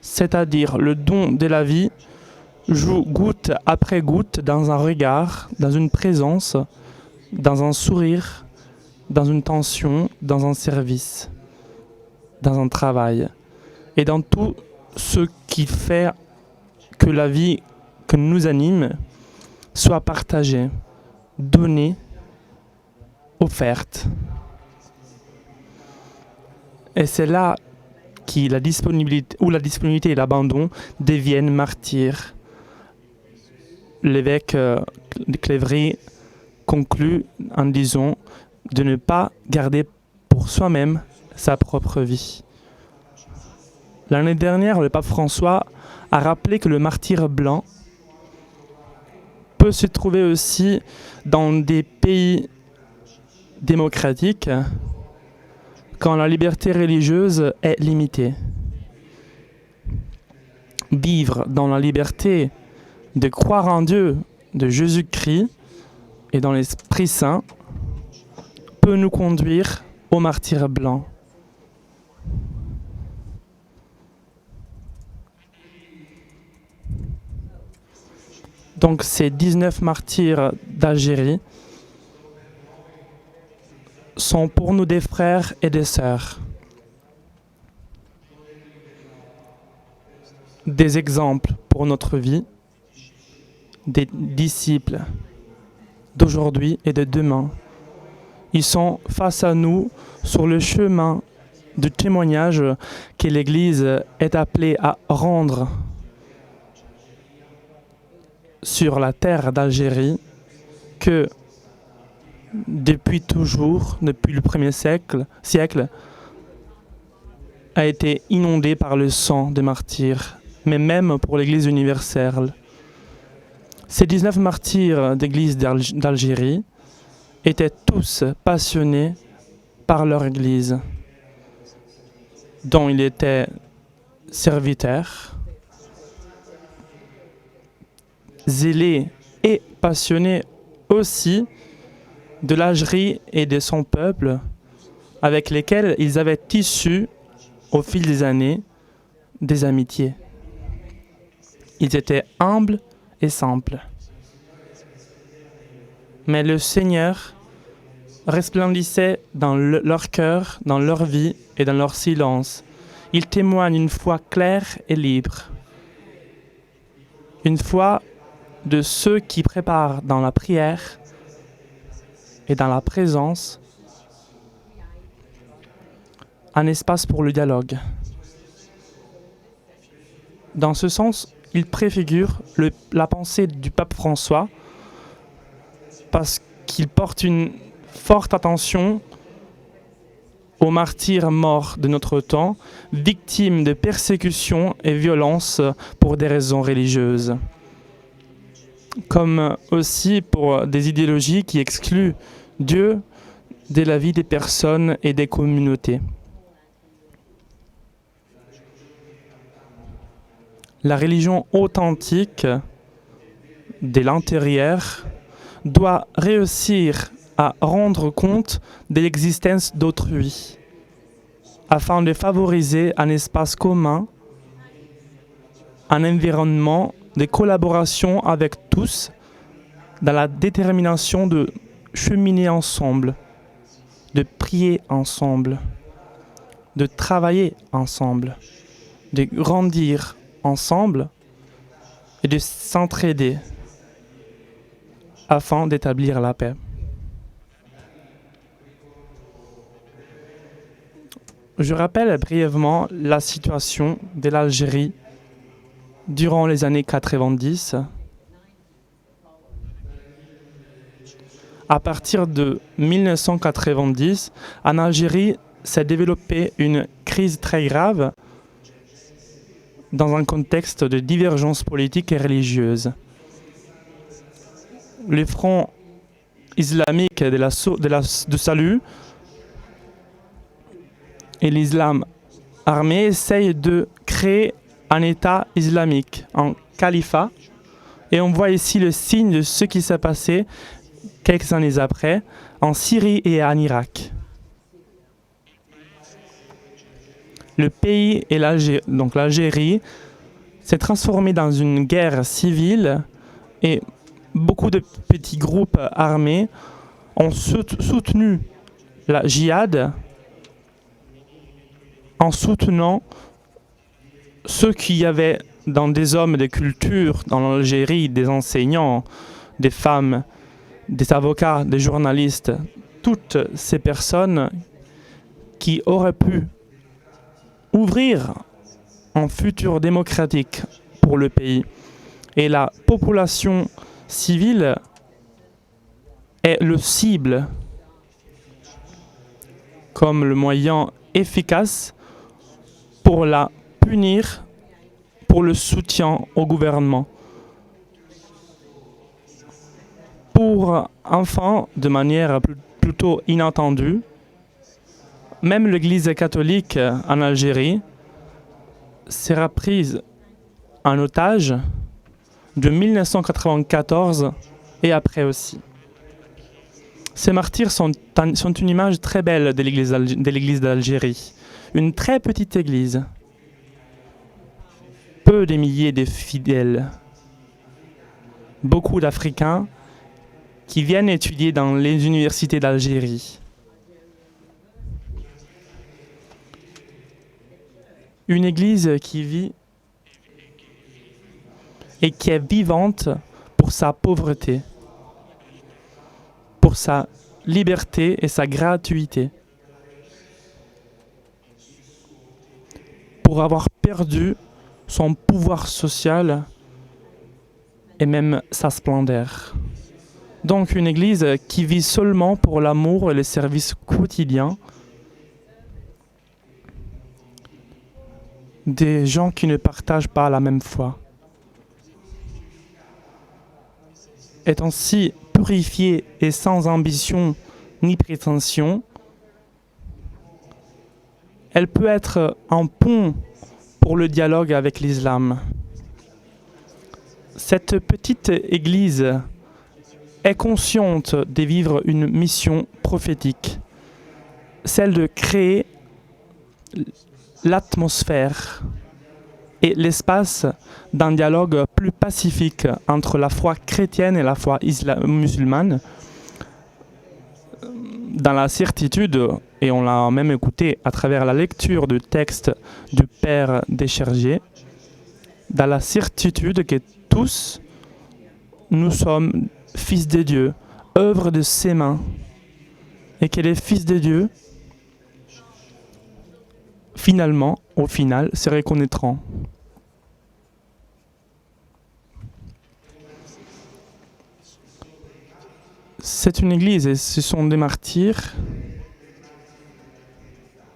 c'est-à-dire le don de la vie, goutte après goutte, dans un regard, dans une présence, dans un sourire, dans une tension, dans un service, dans un travail, et dans tout ce qui fait que la vie que nous anime soit partagée, donnée, offerte. Et c'est là que la disponibilité et l'abandon deviennent martyrs. L'évêque de Clévry conclut en disant de ne pas garder pour soi-même sa propre vie. L'année dernière, le pape François a rappelé que le martyr blanc peut se trouver aussi dans des pays démocratiques quand la liberté religieuse est limitée. Vivre dans la liberté de croire en Dieu, de Jésus-Christ et dans l'Esprit Saint peut nous conduire au martyr blanc. Donc ces 19 martyrs d'Algérie sont pour nous des frères et des sœurs. Des exemples pour notre vie, des disciples d'aujourd'hui et de demain, Ils sont face à nous sur le chemin de témoignage que l'Église est appelée à rendre sur la terre d'Algérie, que depuis toujours, depuis le premier siècle, a été inondée par le sang des martyrs, mais même pour l'Église universelle. Ces 19 martyrs d'Église d'Algérie étaient tous passionnés par leur Église, dont ils étaient serviteurs, zélés et passionnés aussi de l'Algérie et de son peuple, avec lesquels ils avaient tissu, au fil des années, des amitiés. Ils étaient humbles et simples. Mais le Seigneur resplendissait dans leur cœur, dans leur vie et dans leur silence. Ils témoignent une foi claire et libre. Une foi de ceux qui préparent dans la prière et dans la présence un espace pour le dialogue. Dans ce sens, il préfigure la pensée du pape François parce qu'il porte une forte attention aux martyrs morts de notre temps, victimes de persécutions et violences pour des raisons religieuses, comme aussi pour des idéologies qui excluent Dieu de la vie des personnes et des communautés. La religion authentique de l'intérieur doit réussir à rendre compte de l'existence d'autrui, afin de favoriser un espace commun, un environnement de collaboration avec tous, dans la détermination de cheminer ensemble, de prier ensemble, de travailler ensemble, de grandir ensemble et de s'entraider afin d'établir la paix. Je rappelle brièvement la situation de l'Algérie durant les années 90. À partir de 1990, en Algérie s'est développée une crise très grave dans un contexte de divergence politique et religieuse. Le Front islamique de salut et l'islam armé essayent de créer un État islamique, un califat, et on voit ici le signe de ce qui s'est passé quelques années après en Syrie et en Irak. Le pays et l'Algérie s'est transformé dans une guerre civile et beaucoup de petits groupes armés ont soutenu la djihad en soutenant ceux qui avaient dans des hommes de culture dans l'Algérie, des enseignants, des femmes, des avocats, des journalistes, toutes ces personnes qui auraient pu ouvrir un futur démocratique pour le pays. Et la population civile est le cible comme le moyen efficace pour la punir, pour le soutien au gouvernement. Pour enfin, de manière plutôt inattendue, même l'Église catholique en Algérie sera prise en otage de 1994 et après aussi. Ces martyrs sont une image très belle de l'Église d'Algérie. Une très petite église, peu de milliers de fidèles, beaucoup d'Africains qui viennent étudier dans les universités d'Algérie. Une église qui vit et qui est vivante pour sa pauvreté, pour sa liberté et sa gratuité. Pour avoir perdu son pouvoir social et même sa splendeur. Donc une église qui vit seulement pour l'amour et le service quotidien des gens qui ne partagent pas la même foi. Étant si purifiée et sans ambition ni prétention, elle peut être un pont pour le dialogue avec l'islam. Cette petite église est consciente de vivre une mission prophétique, celle de créer l'atmosphère et l'espace d'un dialogue plus pacifique entre la foi chrétienne et la foi musulmane, dans la certitude, et on l'a même écouté à travers la lecture du texte du Père Deschergiers, dans la certitude que tous, nous sommes fils de Dieu, œuvre de ses mains, et que les fils de Dieu, finalement, au final, se reconnaîtront. C'est une église et ce sont des martyrs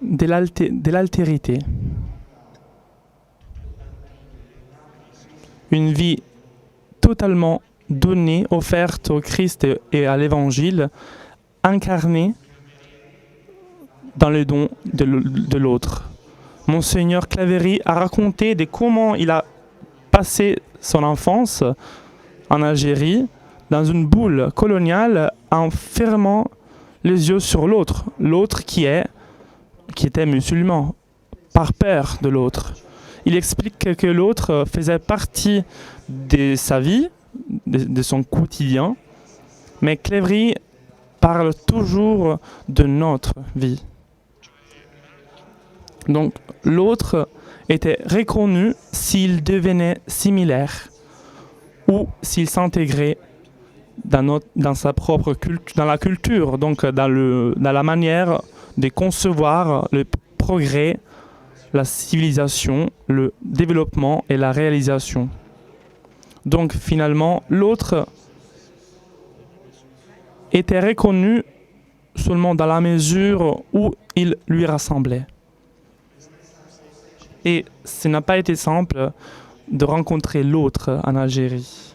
de l'altérité. Une vie totalement donnée, offerte au Christ et à l'Évangile, incarnée dans le don de l'autre. Monseigneur Claverie a raconté de comment il a passé son enfance en Algérie, dans une boule coloniale, en fermant les yeux sur l'autre, l'autre qui était musulman, par peur de l'autre. Il explique que l'autre faisait partie de sa vie, de son quotidien, mais Claverie parle toujours de notre vie. Donc l'autre était reconnu s'il devenait similaire ou s'il s'intégrait dans sa propre culture, dans la culture, donc dans la manière de concevoir le progrès, la civilisation, le développement et la réalisation. Donc finalement, l'autre était reconnu seulement dans la mesure où il lui rassemblait. Et ce n'a pas été simple de rencontrer l'autre en Algérie.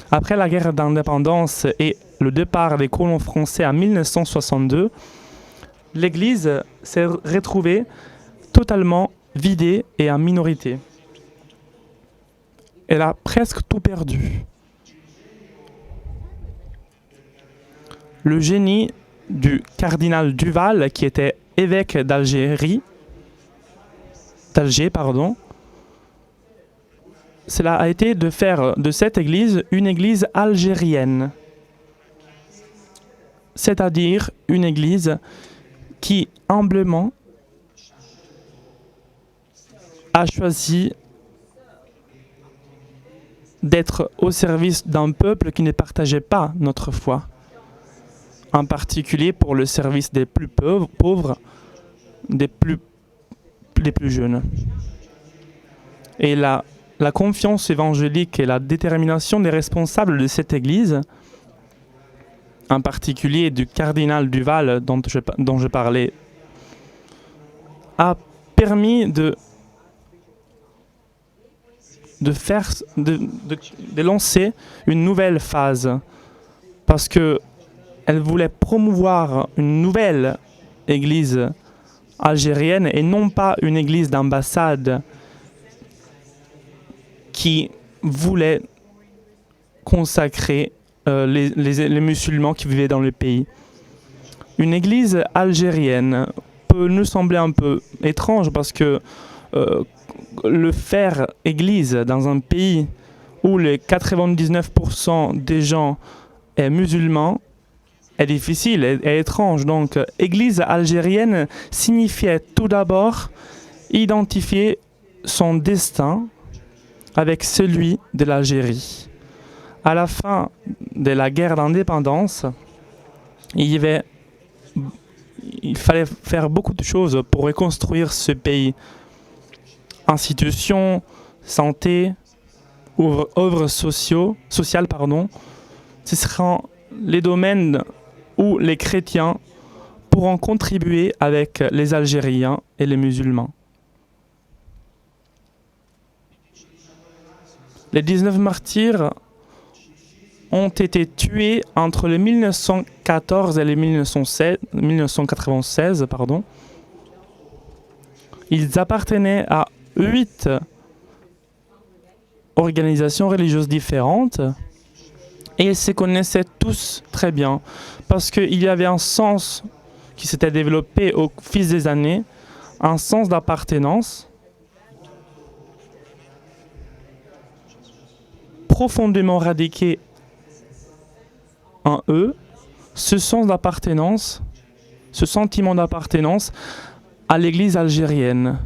Après la guerre d'indépendance et le départ des colons français en 1962, l'Église s'est retrouvée totalement vidée et en minorité. Elle a presque tout perdu. Le génie du cardinal Duval, qui était évêque d'Alger, cela a été de faire de cette église une église algérienne, c'est-à-dire une église qui humblement a choisi d'être au service d'un peuple qui ne partageait pas notre foi, en particulier pour le service des plus pauvres, des plus jeunes. Et la confiance évangélique et la détermination des responsables de cette église, en particulier du cardinal Duval dont je parlais, a permis de lancer une nouvelle phase, parce que elle voulait promouvoir une nouvelle église algérienne et non pas une église d'ambassade qui voulait consacrer les musulmans qui vivaient dans le pays. Une église algérienne peut nous sembler un peu étrange parce que le faire église dans un pays où les 99% des gens est musulmans est difficile, est étrange. Donc, église algérienne signifiait tout d'abord identifier son destin avec celui de l'Algérie. À la fin de la guerre d'indépendance, Il fallait faire beaucoup de choses pour reconstruire ce pays. Institutions, santé, œuvres sociales, ce seront les domaines où les chrétiens pourront contribuer avec les Algériens et les musulmans. Les 19 martyrs ont été tués entre les 1914 et les 1996. Ils appartenaient à 8 organisations religieuses différentes et ils se connaissaient tous très bien parce qu'il y avait un sens qui s'était développé au fil des années, un sens d'appartenance profondément radiqué en eux, ce sens d'appartenance, ce sentiment d'appartenance à l'Église algérienne.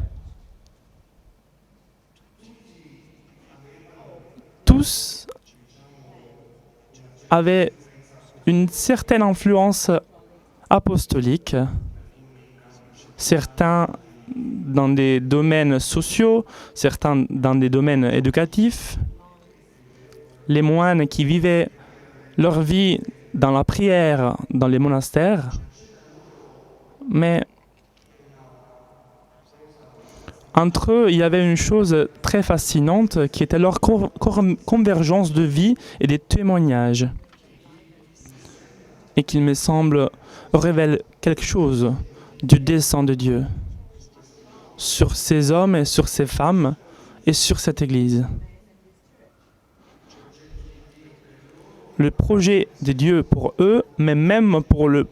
Tous avaient une certaine influence apostolique, certains dans des domaines sociaux, certains dans des domaines éducatifs. Les moines qui vivaient leur vie dans la prière, dans les monastères, mais entre eux, il y avait une chose très fascinante qui était leur convergence de vie et des témoignages, et qui, me semble, révèle quelque chose du dessein de Dieu sur ces hommes et sur ces femmes et sur cette Église. Le projet de Dieu pour eux, mais même pour le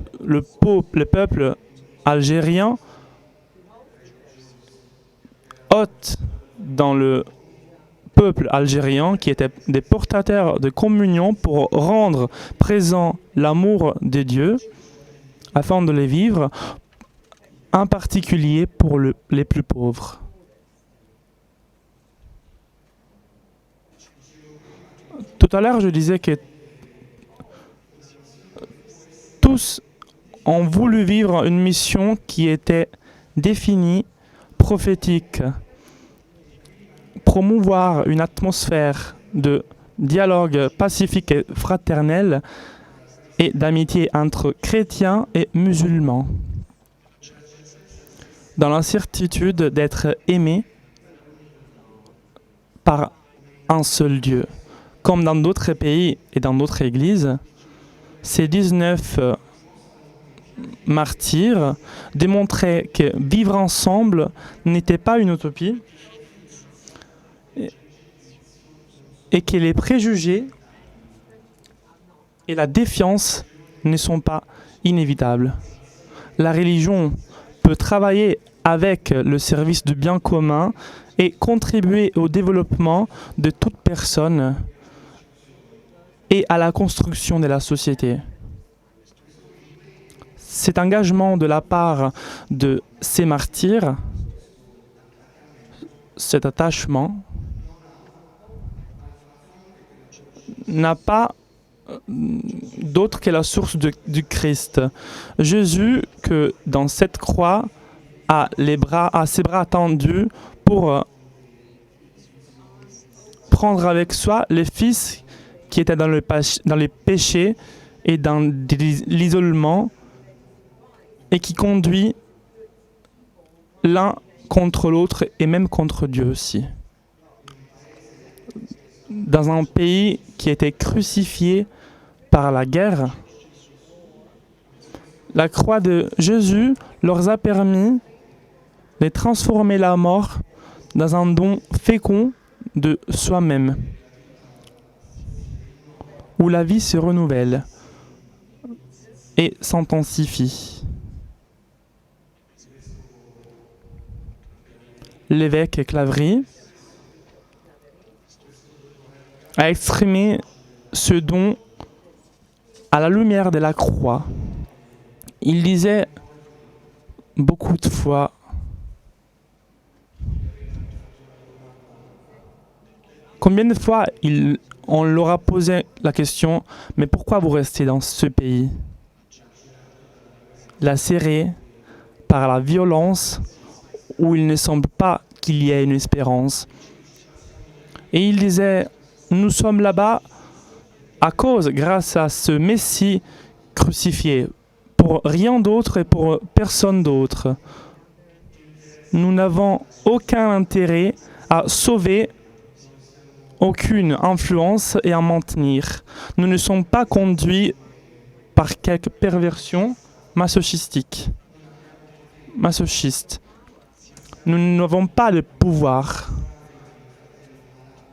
peuple algérien, hôte dans le peuple algérien qui étaient des portateurs de communion pour rendre présent l'amour de Dieu afin de les vivre, en particulier pour les plus pauvres. Tout à l'heure, je disais que tous ont voulu vivre une mission qui était définie, prophétique, promouvoir une atmosphère de dialogue pacifique et fraternel et d'amitié entre chrétiens et musulmans, dans la certitude d'être aimés par un seul Dieu. Comme dans d'autres pays et dans d'autres églises, ces 19 martyrs démontraient que vivre ensemble n'était pas une utopie et que les préjugés et la défiance ne sont pas inévitables. La religion peut travailler avec le service du bien commun et contribuer au développement de toute personne et à la construction de la société. Cet engagement de la part de ces martyrs, cet attachement, n'a pas d'autre que la source du Christ. Jésus, que dans cette croix, a ses bras tendus pour prendre avec soi les fils qui étaient dans les péchés et dans l'isolement et qui conduit l'un contre l'autre et même contre Dieu aussi. Dans un pays qui était crucifié par la guerre, la croix de Jésus leur a permis de transformer la mort dans un don fécond de soi-même, où la vie se renouvelle et s'intensifie. L'évêque Claverie a exprimé ce don à la lumière de la croix. Il disait beaucoup de fois: combien de fois on leur a posé la question, mais pourquoi vous restez dans ce pays? lacérés par la violence, où il ne semble pas qu'il y ait une espérance. Et il disait, nous sommes là-bas grâce à ce Messie crucifié, pour rien d'autre et pour personne d'autre. Nous n'avons aucun intérêt à sauver, aucune influence et à maintenir. Nous ne sommes pas conduits par quelque perversion masochistique. Masochiste. Nous n'avons pas de pouvoir.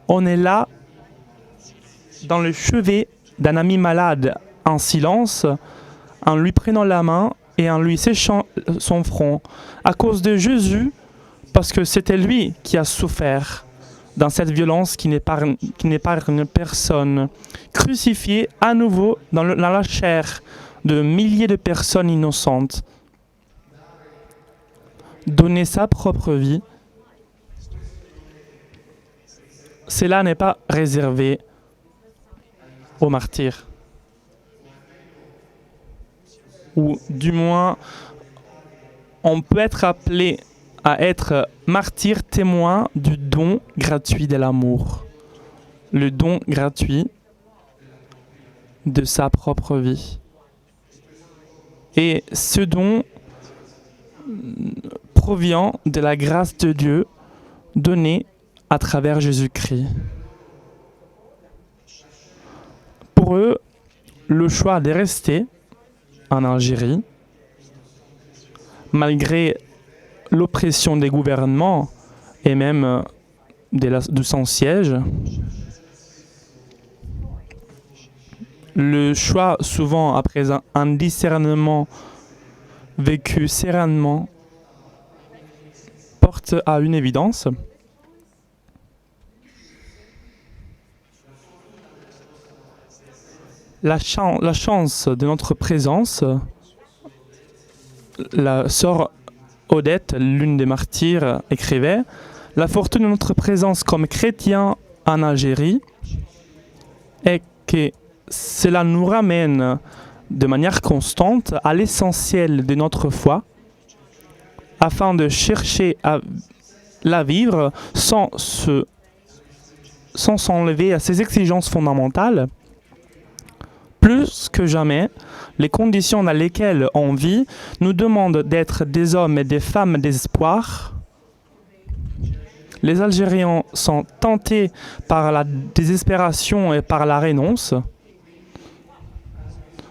On est là, dans le chevet d'un ami malade, en silence, en lui prenant la main et en lui séchant son front, à cause de Jésus, parce que c'était lui qui a souffert dans cette violence qui n'épargne personne, crucifié à nouveau dans la chair de milliers de personnes innocentes. Donner sa propre vie, cela n'est pas réservé aux martyrs. Ou du moins, on peut être appelé à être martyr témoin du don gratuit de l'amour. Le don gratuit de sa propre vie. Et ce don provient de la grâce de Dieu donnée à travers Jésus-Christ. Pour eux, le choix de rester en Algérie, malgré l'oppression des gouvernements et même de son siège, le choix souvent après un discernement vécu sereinement porte à une évidence. La chance de notre présence, la sœur Odette, l'une des martyrs, écrivait « La fortune de notre présence comme chrétiens en Algérie est que cela nous ramène de manière constante à l'essentiel de notre foi, afin de chercher à la vivre sans s'enlever à ses exigences fondamentales. Plus que jamais, les conditions dans lesquelles on vit nous demandent d'être des hommes et des femmes d'espoir. Les Algériens sont tentés par la désespération et par la renonce.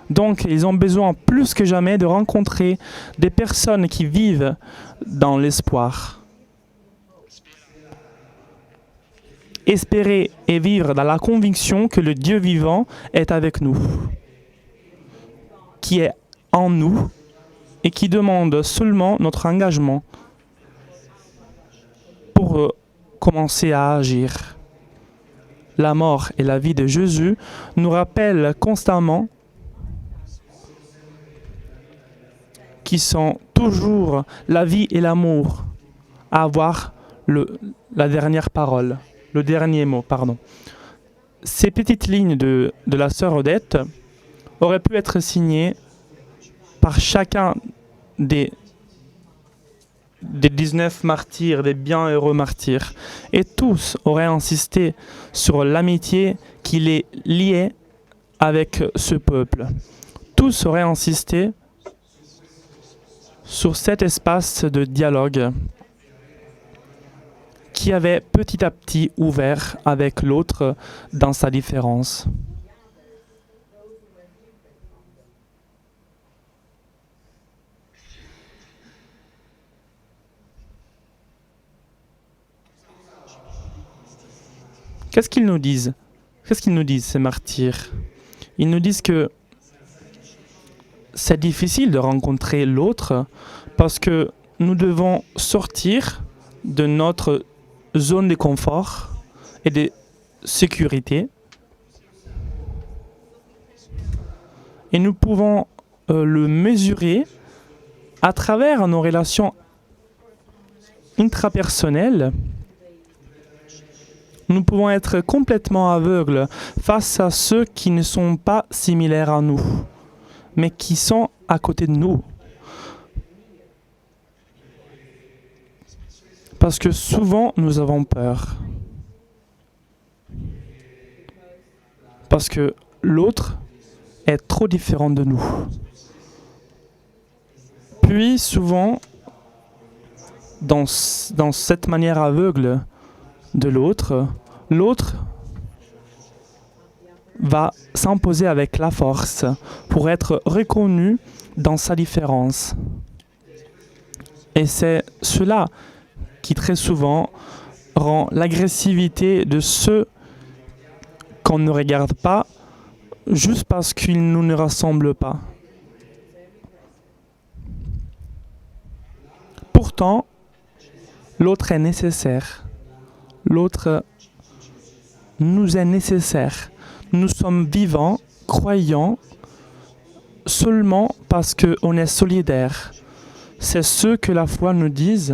Donc, ils ont besoin plus que jamais de rencontrer des personnes qui vivent dans l'espoir. Espérer et vivre dans la conviction que le Dieu vivant est avec nous, qui est en nous et qui demande seulement notre engagement pour commencer à agir. La mort et la vie de Jésus nous rappellent constamment qui sont toujours la vie et l'amour à avoir la dernière parole, le dernier mot, pardon. Ces petites lignes de la sœur Odette auraient pu être signées par chacun des 19 martyrs, des bienheureux martyrs, et tous auraient insisté sur l'amitié qui les liait avec ce peuple. Tous auraient insisté sur cet espace de dialogue qui avait petit à petit ouvert avec l'autre dans sa différence. Qu'est-ce qu'ils nous disent? Qu'est-ce qu'ils nous disent, ces martyrs? Ils nous disent que c'est difficile de rencontrer l'autre parce que nous devons sortir de notre zone de confort et de sécurité. Et nous pouvons le mesurer à travers nos relations intrapersonnelles. Nous pouvons être complètement aveugles face à ceux qui ne sont pas similaires à nous, mais qui sont à côté de nous. Parce que souvent, nous avons peur. Parce que l'autre est trop différent de nous. Puis, souvent, dans cette manière aveugle de l'autre, l'autre va s'imposer avec la force pour être reconnu dans sa différence. Et c'est cela qui très souvent rend l'agressivité de ceux qu'on ne regarde pas juste parce qu'ils nous ne ressemblent pas. Pourtant, l'autre est nécessaire. L'autre nous est nécessaire. Nous sommes vivants, croyants, seulement parce qu'on est solidaires. C'est ce que la foi nous dit,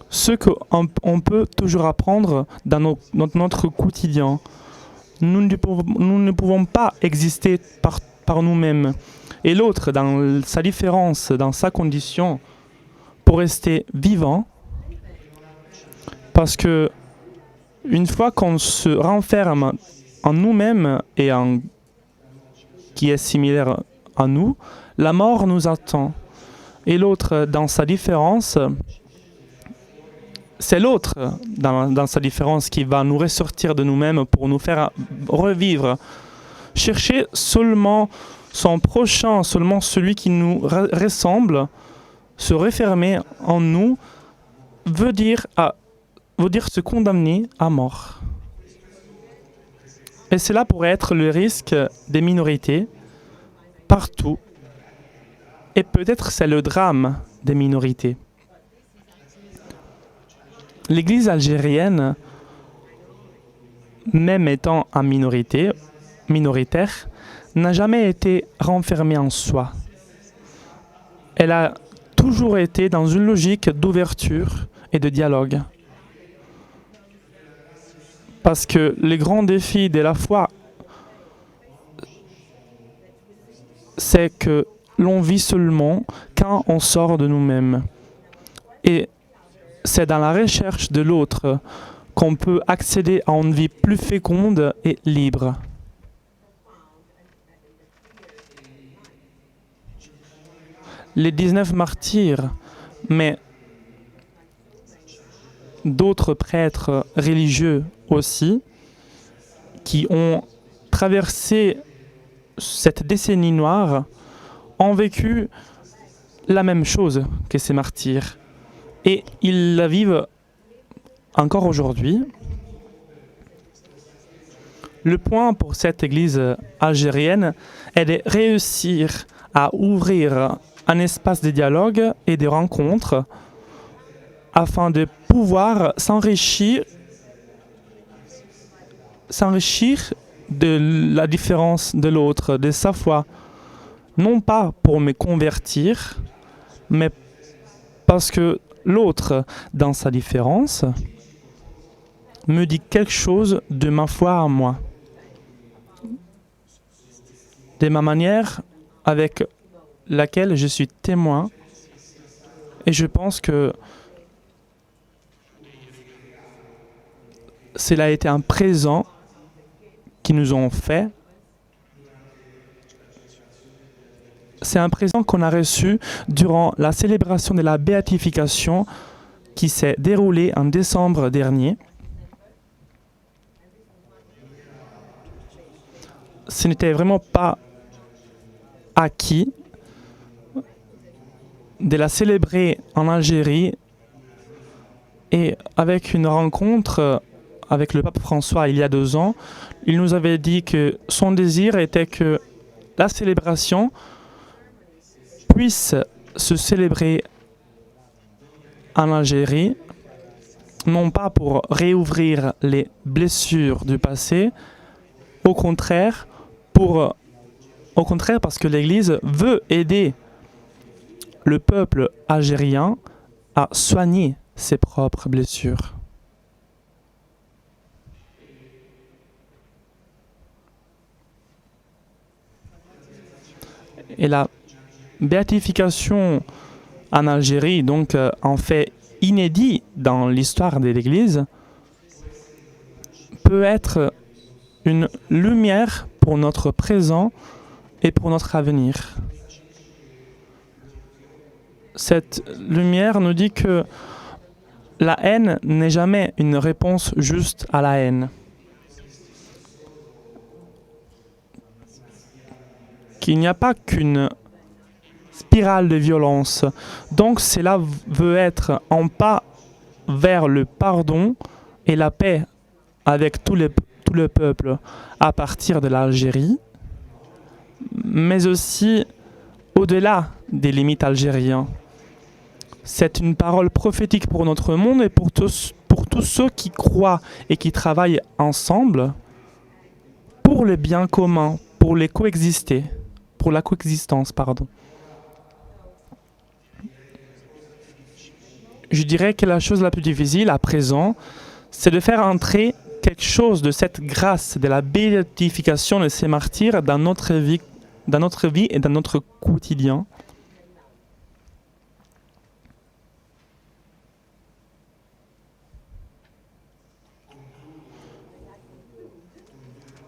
ce qu'on peut toujours apprendre dans notre quotidien. Nous ne pouvons pas exister par nous-mêmes. Et l'autre, dans sa différence, dans sa condition, pour rester vivant, parce que une fois qu'on se renferme en nous-mêmes et en qui est similaire à nous, la mort nous attend. Et l'autre, dans sa différence, c'est l'autre, dans sa différence, qui va nous ressortir de nous-mêmes pour nous faire revivre. Chercher seulement son prochain, seulement celui qui nous ressemble, se refermer en nous, veut dire se condamner à mort. Et cela pourrait être le risque des minorités partout. Et peut-être c'est le drame des minorités. L'Église algérienne, même étant en minoritaire, n'a jamais été renfermée en soi. Elle a toujours été dans une logique d'ouverture et de dialogue. Parce que les grands défis de la foi, c'est que l'on vit seulement quand on sort de nous-mêmes. Et c'est dans la recherche de l'autre qu'on peut accéder à une vie plus féconde et libre. Les 19 martyrs, mais d'autres prêtres religieux aussi, qui ont traversé cette décennie noire, ont vécu la même chose que ces martyrs. Et ils la vivent encore aujourd'hui. Le point pour cette église algérienne est de réussir à ouvrir un espace de dialogue et de rencontres afin de pouvoir s'enrichir de la différence de l'autre, de sa foi. Non pas pour me convertir, mais parce que l'autre, dans sa différence, me dit quelque chose de ma foi à moi. De ma manière avec laquelle je suis témoin. Et je pense que cela a été un présent qu'ils nous ont fait. C'est un présent qu'on a reçu durant la célébration de la béatification qui s'est déroulée en décembre dernier. Ce n'était vraiment pas acquis de la célébrer en Algérie et avec une rencontre avec le pape François il y a 2 ans, il nous avait dit que son désir était que la célébration puisse se célébrer en Algérie, non pas pour réouvrir les blessures du passé, au contraire parce que l'Église veut aider le peuple algérien à soigner ses propres blessures. Et la béatification en Algérie, donc un fait inédit dans l'histoire de l'Église, peut être une lumière pour notre présent et pour notre avenir. Cette lumière nous dit que la haine n'est jamais une réponse juste à la haine. Qu'il n'y a pas qu'une spirale de violence. Donc cela veut être un pas vers le pardon et la paix avec tout le peuple à partir de l'Algérie, mais aussi au-delà des limites algériennes. C'est une parole prophétique pour notre monde et pour tous ceux qui croient et qui travaillent ensemble pour le bien commun, pour la coexistence, pardon. Je dirais que la chose la plus difficile à présent, c'est de faire entrer quelque chose de cette grâce, de la béatification de ces martyrs dans notre vie et dans notre quotidien.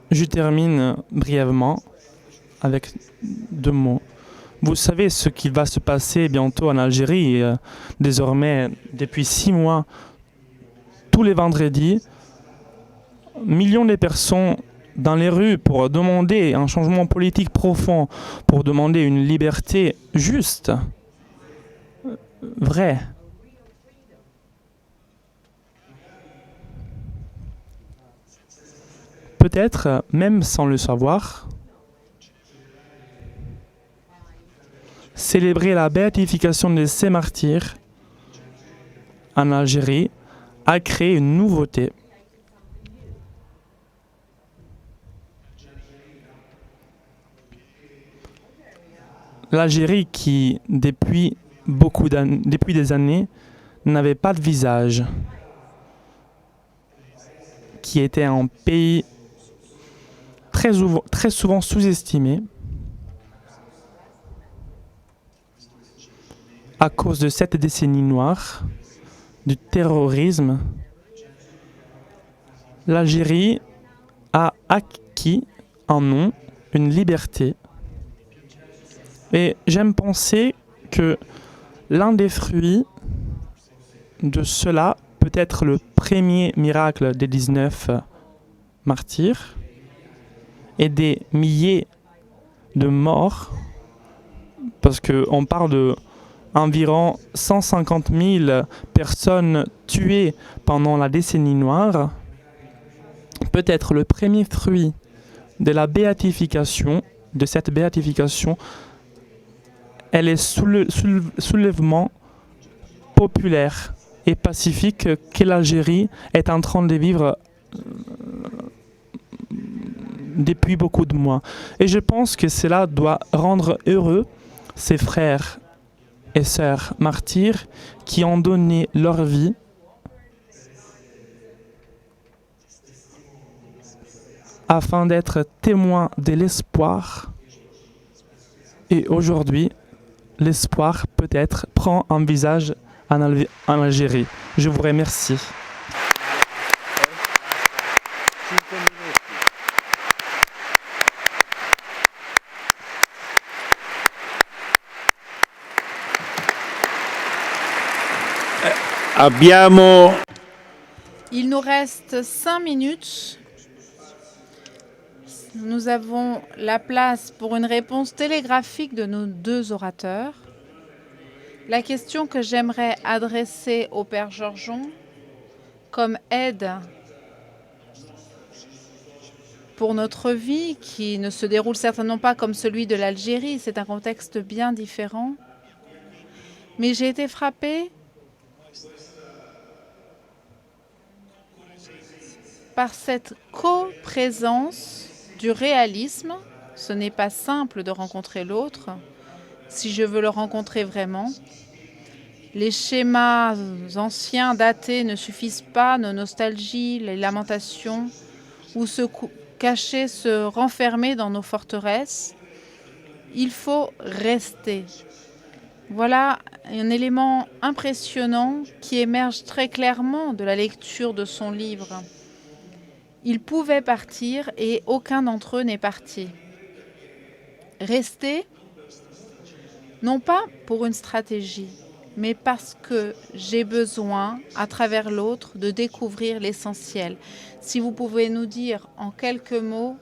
Je termine brièvement avec 2 mots. Vous savez ce qui va se passer bientôt en Algérie. Désormais, depuis 6 mois, tous les vendredis, millions de personnes dans les rues pour demander un changement politique profond, pour demander une liberté juste, vraie. Peut-être, même sans le savoir, célébrer la béatification de ces martyrs en Algérie a créé une nouveauté. L'Algérie qui, depuis des années, n'avait pas de visage, qui était un pays très souvent sous-estimé à cause de cette décennie noire, du terrorisme. L'Algérie a acquis en nous une liberté. Et j'aime penser que l'un des fruits de cela peut être le premier miracle des 19 martyrs et des milliers de morts, parce qu'on parle de environ 150 000 personnes tuées pendant la décennie noire, peut être le premier fruit de la béatification, de cette béatification. Elle est sous le soulèvement populaire et pacifique que l'Algérie est en train de vivre depuis beaucoup de mois. Et je pense que cela doit rendre heureux ces frères et sœurs martyrs qui ont donné leur vie afin d'être témoins de l'espoir. Et aujourd'hui, l'espoir peut-être prend un visage en Algérie. Je vous remercie. Il nous reste 5 minutes. Nous avons la place pour une réponse télégraphique de nos 2 orateurs. La question que j'aimerais adresser au Père Georgeon comme aide pour notre vie, qui ne se déroule certainement pas comme celui de l'Algérie, c'est un contexte bien différent. Mais j'ai été frappée par cette coprésence du réalisme. Ce n'est pas simple de rencontrer l'autre si je veux le rencontrer vraiment. Les schémas anciens, datés ne suffisent pas, nos nostalgies, les lamentations, ou se cacher, se renfermer dans nos forteresses. Il faut rester. Voilà un élément impressionnant qui émerge très clairement de la lecture de son livre. Ils pouvaient partir et aucun d'entre eux n'est parti. Rester, non pas pour une stratégie, mais parce que j'ai besoin, à travers l'autre, de découvrir l'essentiel. Si vous pouvez nous dire en quelques mots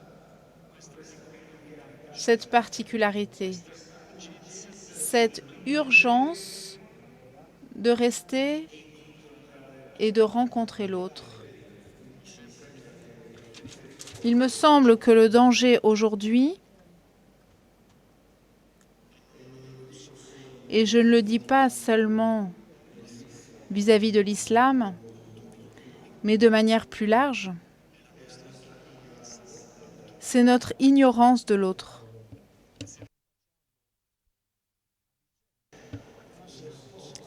cette particularité, cette urgence de rester et de rencontrer l'autre. Il me semble que le danger aujourd'hui, et je ne le dis pas seulement vis-à-vis de l'islam, mais de manière plus large, c'est notre ignorance de l'autre.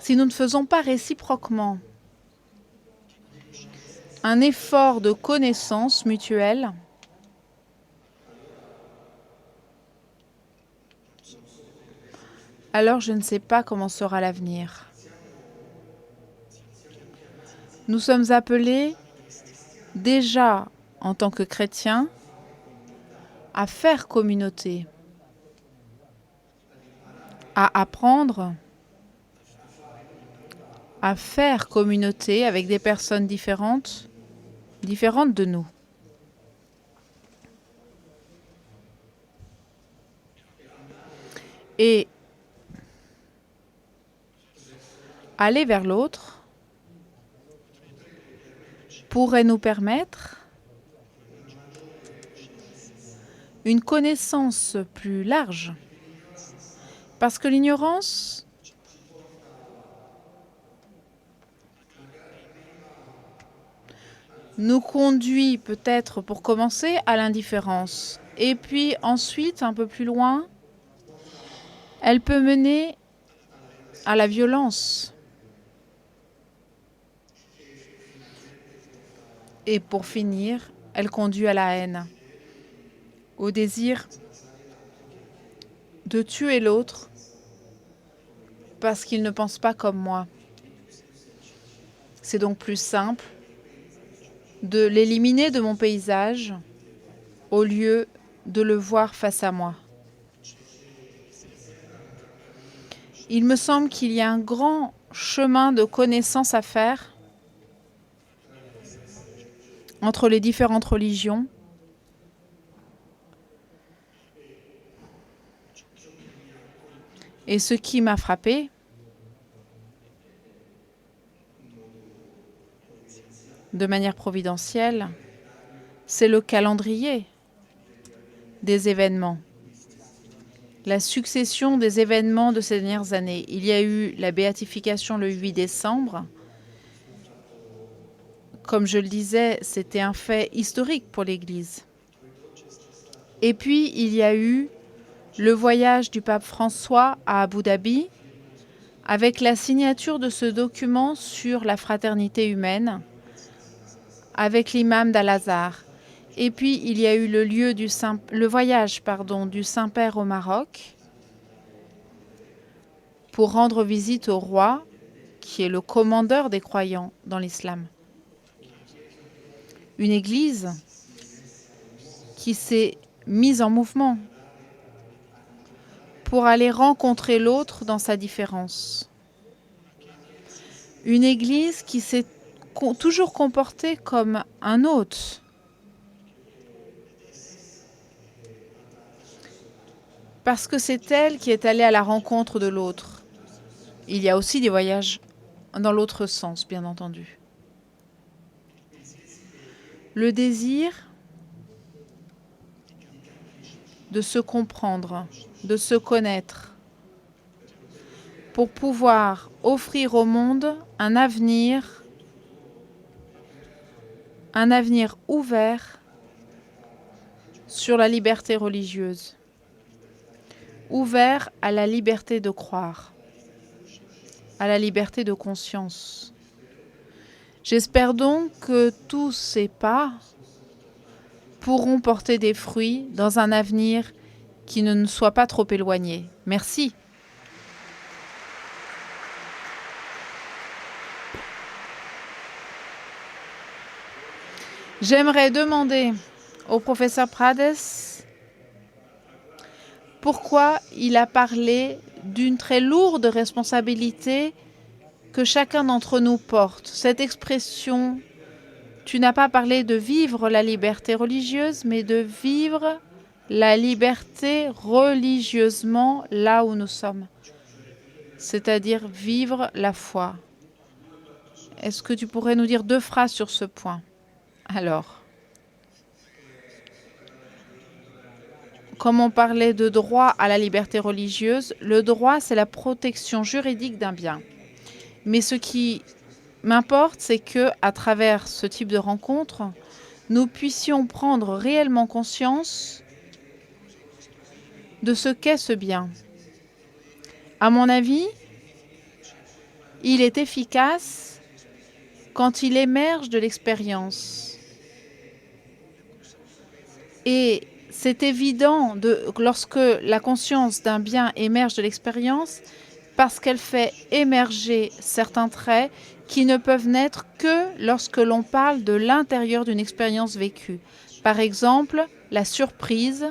Si nous ne faisons pas réciproquement un effort de connaissance mutuelle, alors je ne sais pas comment sera l'avenir. Nous sommes appelés déjà en tant que chrétiens à faire communauté, à apprendre à faire communauté avec des personnes différentes de nous. Et aller vers l'autre pourrait nous permettre une connaissance plus large. Parce que l'ignorance nous conduit peut-être pour commencer à l'indifférence. Et puis ensuite, un peu plus loin, elle peut mener à la violence. Et pour finir, elle conduit à la haine, au désir de tuer l'autre parce qu'il ne pense pas comme moi. C'est donc plus simple de l'éliminer de mon paysage au lieu de le voir face à moi. Il me semble qu'il y a un grand chemin de connaissance à faire entre les différentes religions. Et ce qui m'a frappé, de manière providentielle, c'est le calendrier des événements. La succession des événements de ces dernières années. Il y a eu la béatification le 8 décembre. Comme je le disais, c'était un fait historique pour l'Église. Et puis, il y a eu le voyage du pape François à Abu Dhabi avec la signature de ce document sur la fraternité humaine avec l'imam d'Al-Azhar. Et puis, il y a eu le voyage du Saint-Père au Maroc pour rendre visite au roi, qui est le commandeur des croyants dans l'islam. Une église qui s'est mise en mouvement pour aller rencontrer l'autre dans sa différence. Une église qui s'est toujours comportée comme un hôte. Parce que c'est elle qui est allée à la rencontre de l'autre. Il y a aussi des voyages dans l'autre sens, bien entendu. Le désir de se comprendre, de se connaître, pour pouvoir offrir au monde un avenir ouvert sur la liberté religieuse, ouvert à la liberté de croire, à la liberté de conscience. J'espère donc que tous ces pas pourront porter des fruits dans un avenir qui ne nous soit pas trop éloigné. Merci. J'aimerais demander au professeur Prades pourquoi il a parlé d'une très lourde responsabilité que chacun d'entre nous porte. Cette expression, tu n'as pas parlé de vivre la liberté religieuse, mais de vivre la liberté religieusement là où nous sommes, c'est-à-dire vivre la foi. Est-ce que tu pourrais nous dire 2 phrases sur ce point? Alors, comme on parlait de droit à la liberté religieuse, le droit, c'est la protection juridique d'un bien. Mais ce qui m'importe, c'est que, à travers ce type de rencontre, nous puissions prendre réellement conscience de ce qu'est ce bien. À mon avis, il est efficace quand il émerge de l'expérience. Et c'est évident lorsque la conscience d'un bien émerge de l'expérience parce qu'elle fait émerger certains traits qui ne peuvent naître que lorsque l'on parle de l'intérieur d'une expérience vécue. Par exemple, la surprise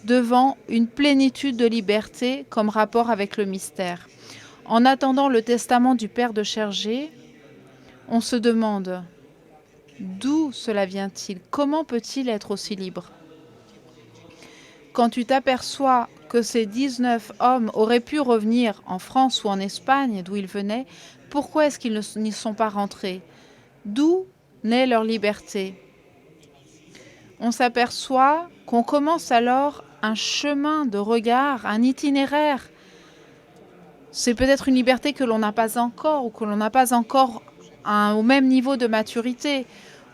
devant une plénitude de liberté comme rapport avec le mystère. En attendant le testament du père de Chergé, on se demande d'où cela vient-il? Comment peut-il être aussi libre? Quand tu t'aperçois que ces 19 hommes auraient pu revenir en France ou en Espagne, d'où ils venaient, pourquoi est-ce qu'ils n'y sont pas rentrés? D'où naît leur liberté? On s'aperçoit qu'on commence alors un chemin de regard, un itinéraire. C'est peut-être une liberté que l'on n'a pas encore ou que l'on n'a pas encore au même niveau de maturité.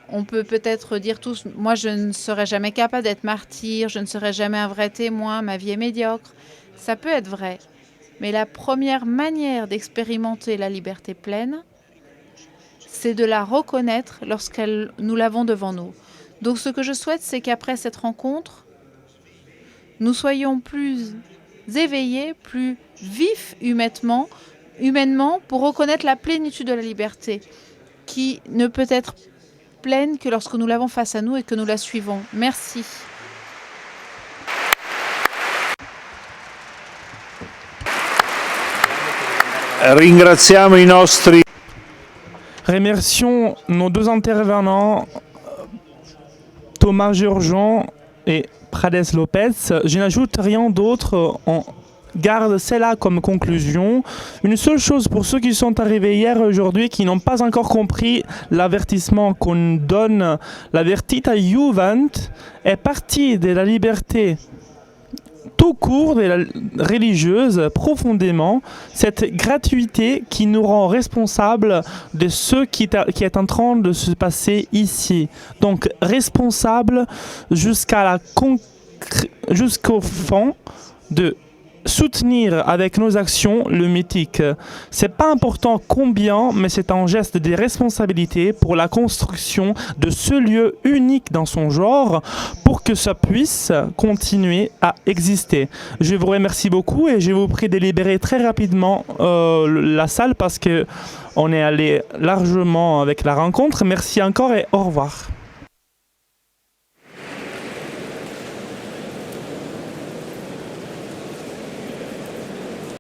On peut peut-être dire tous, moi je ne serai jamais capable d'être martyr, je ne serai jamais un vrai témoin, ma vie est médiocre. Ça peut être vrai. Mais la première manière d'expérimenter la liberté pleine, c'est de la reconnaître nous l'avons devant nous. Donc ce que je souhaite, c'est qu'après cette rencontre, nous soyons plus éveillés, plus vifs humainement pour reconnaître la plénitude de la liberté, qui ne peut être pleine que lorsque nous l'avons face à nous et que nous la suivons. Merci. Remercions nos 2 intervenants, Thomas Jurgen et Prades Lopez. Je n'ajoute rien d'autre. On garde cela comme conclusion. Une seule chose pour ceux qui sont arrivés hier et aujourd'hui, qui n'ont pas encore compris l'avertissement qu'on donne, la vertita juvent est partie de la liberté tout court de la religieuse profondément, cette gratuité qui nous rend responsables de ce qui est en train de se passer ici. Donc responsable jusqu'au fond de soutenir avec nos actions le mythique. C'est pas important combien, mais c'est un geste de responsabilité pour la construction de ce lieu unique dans son genre pour que ça puisse continuer à exister. Je vous remercie beaucoup et je vous prie de libérer très rapidement la salle parce que on est allé largement avec la rencontre. Merci encore et au revoir.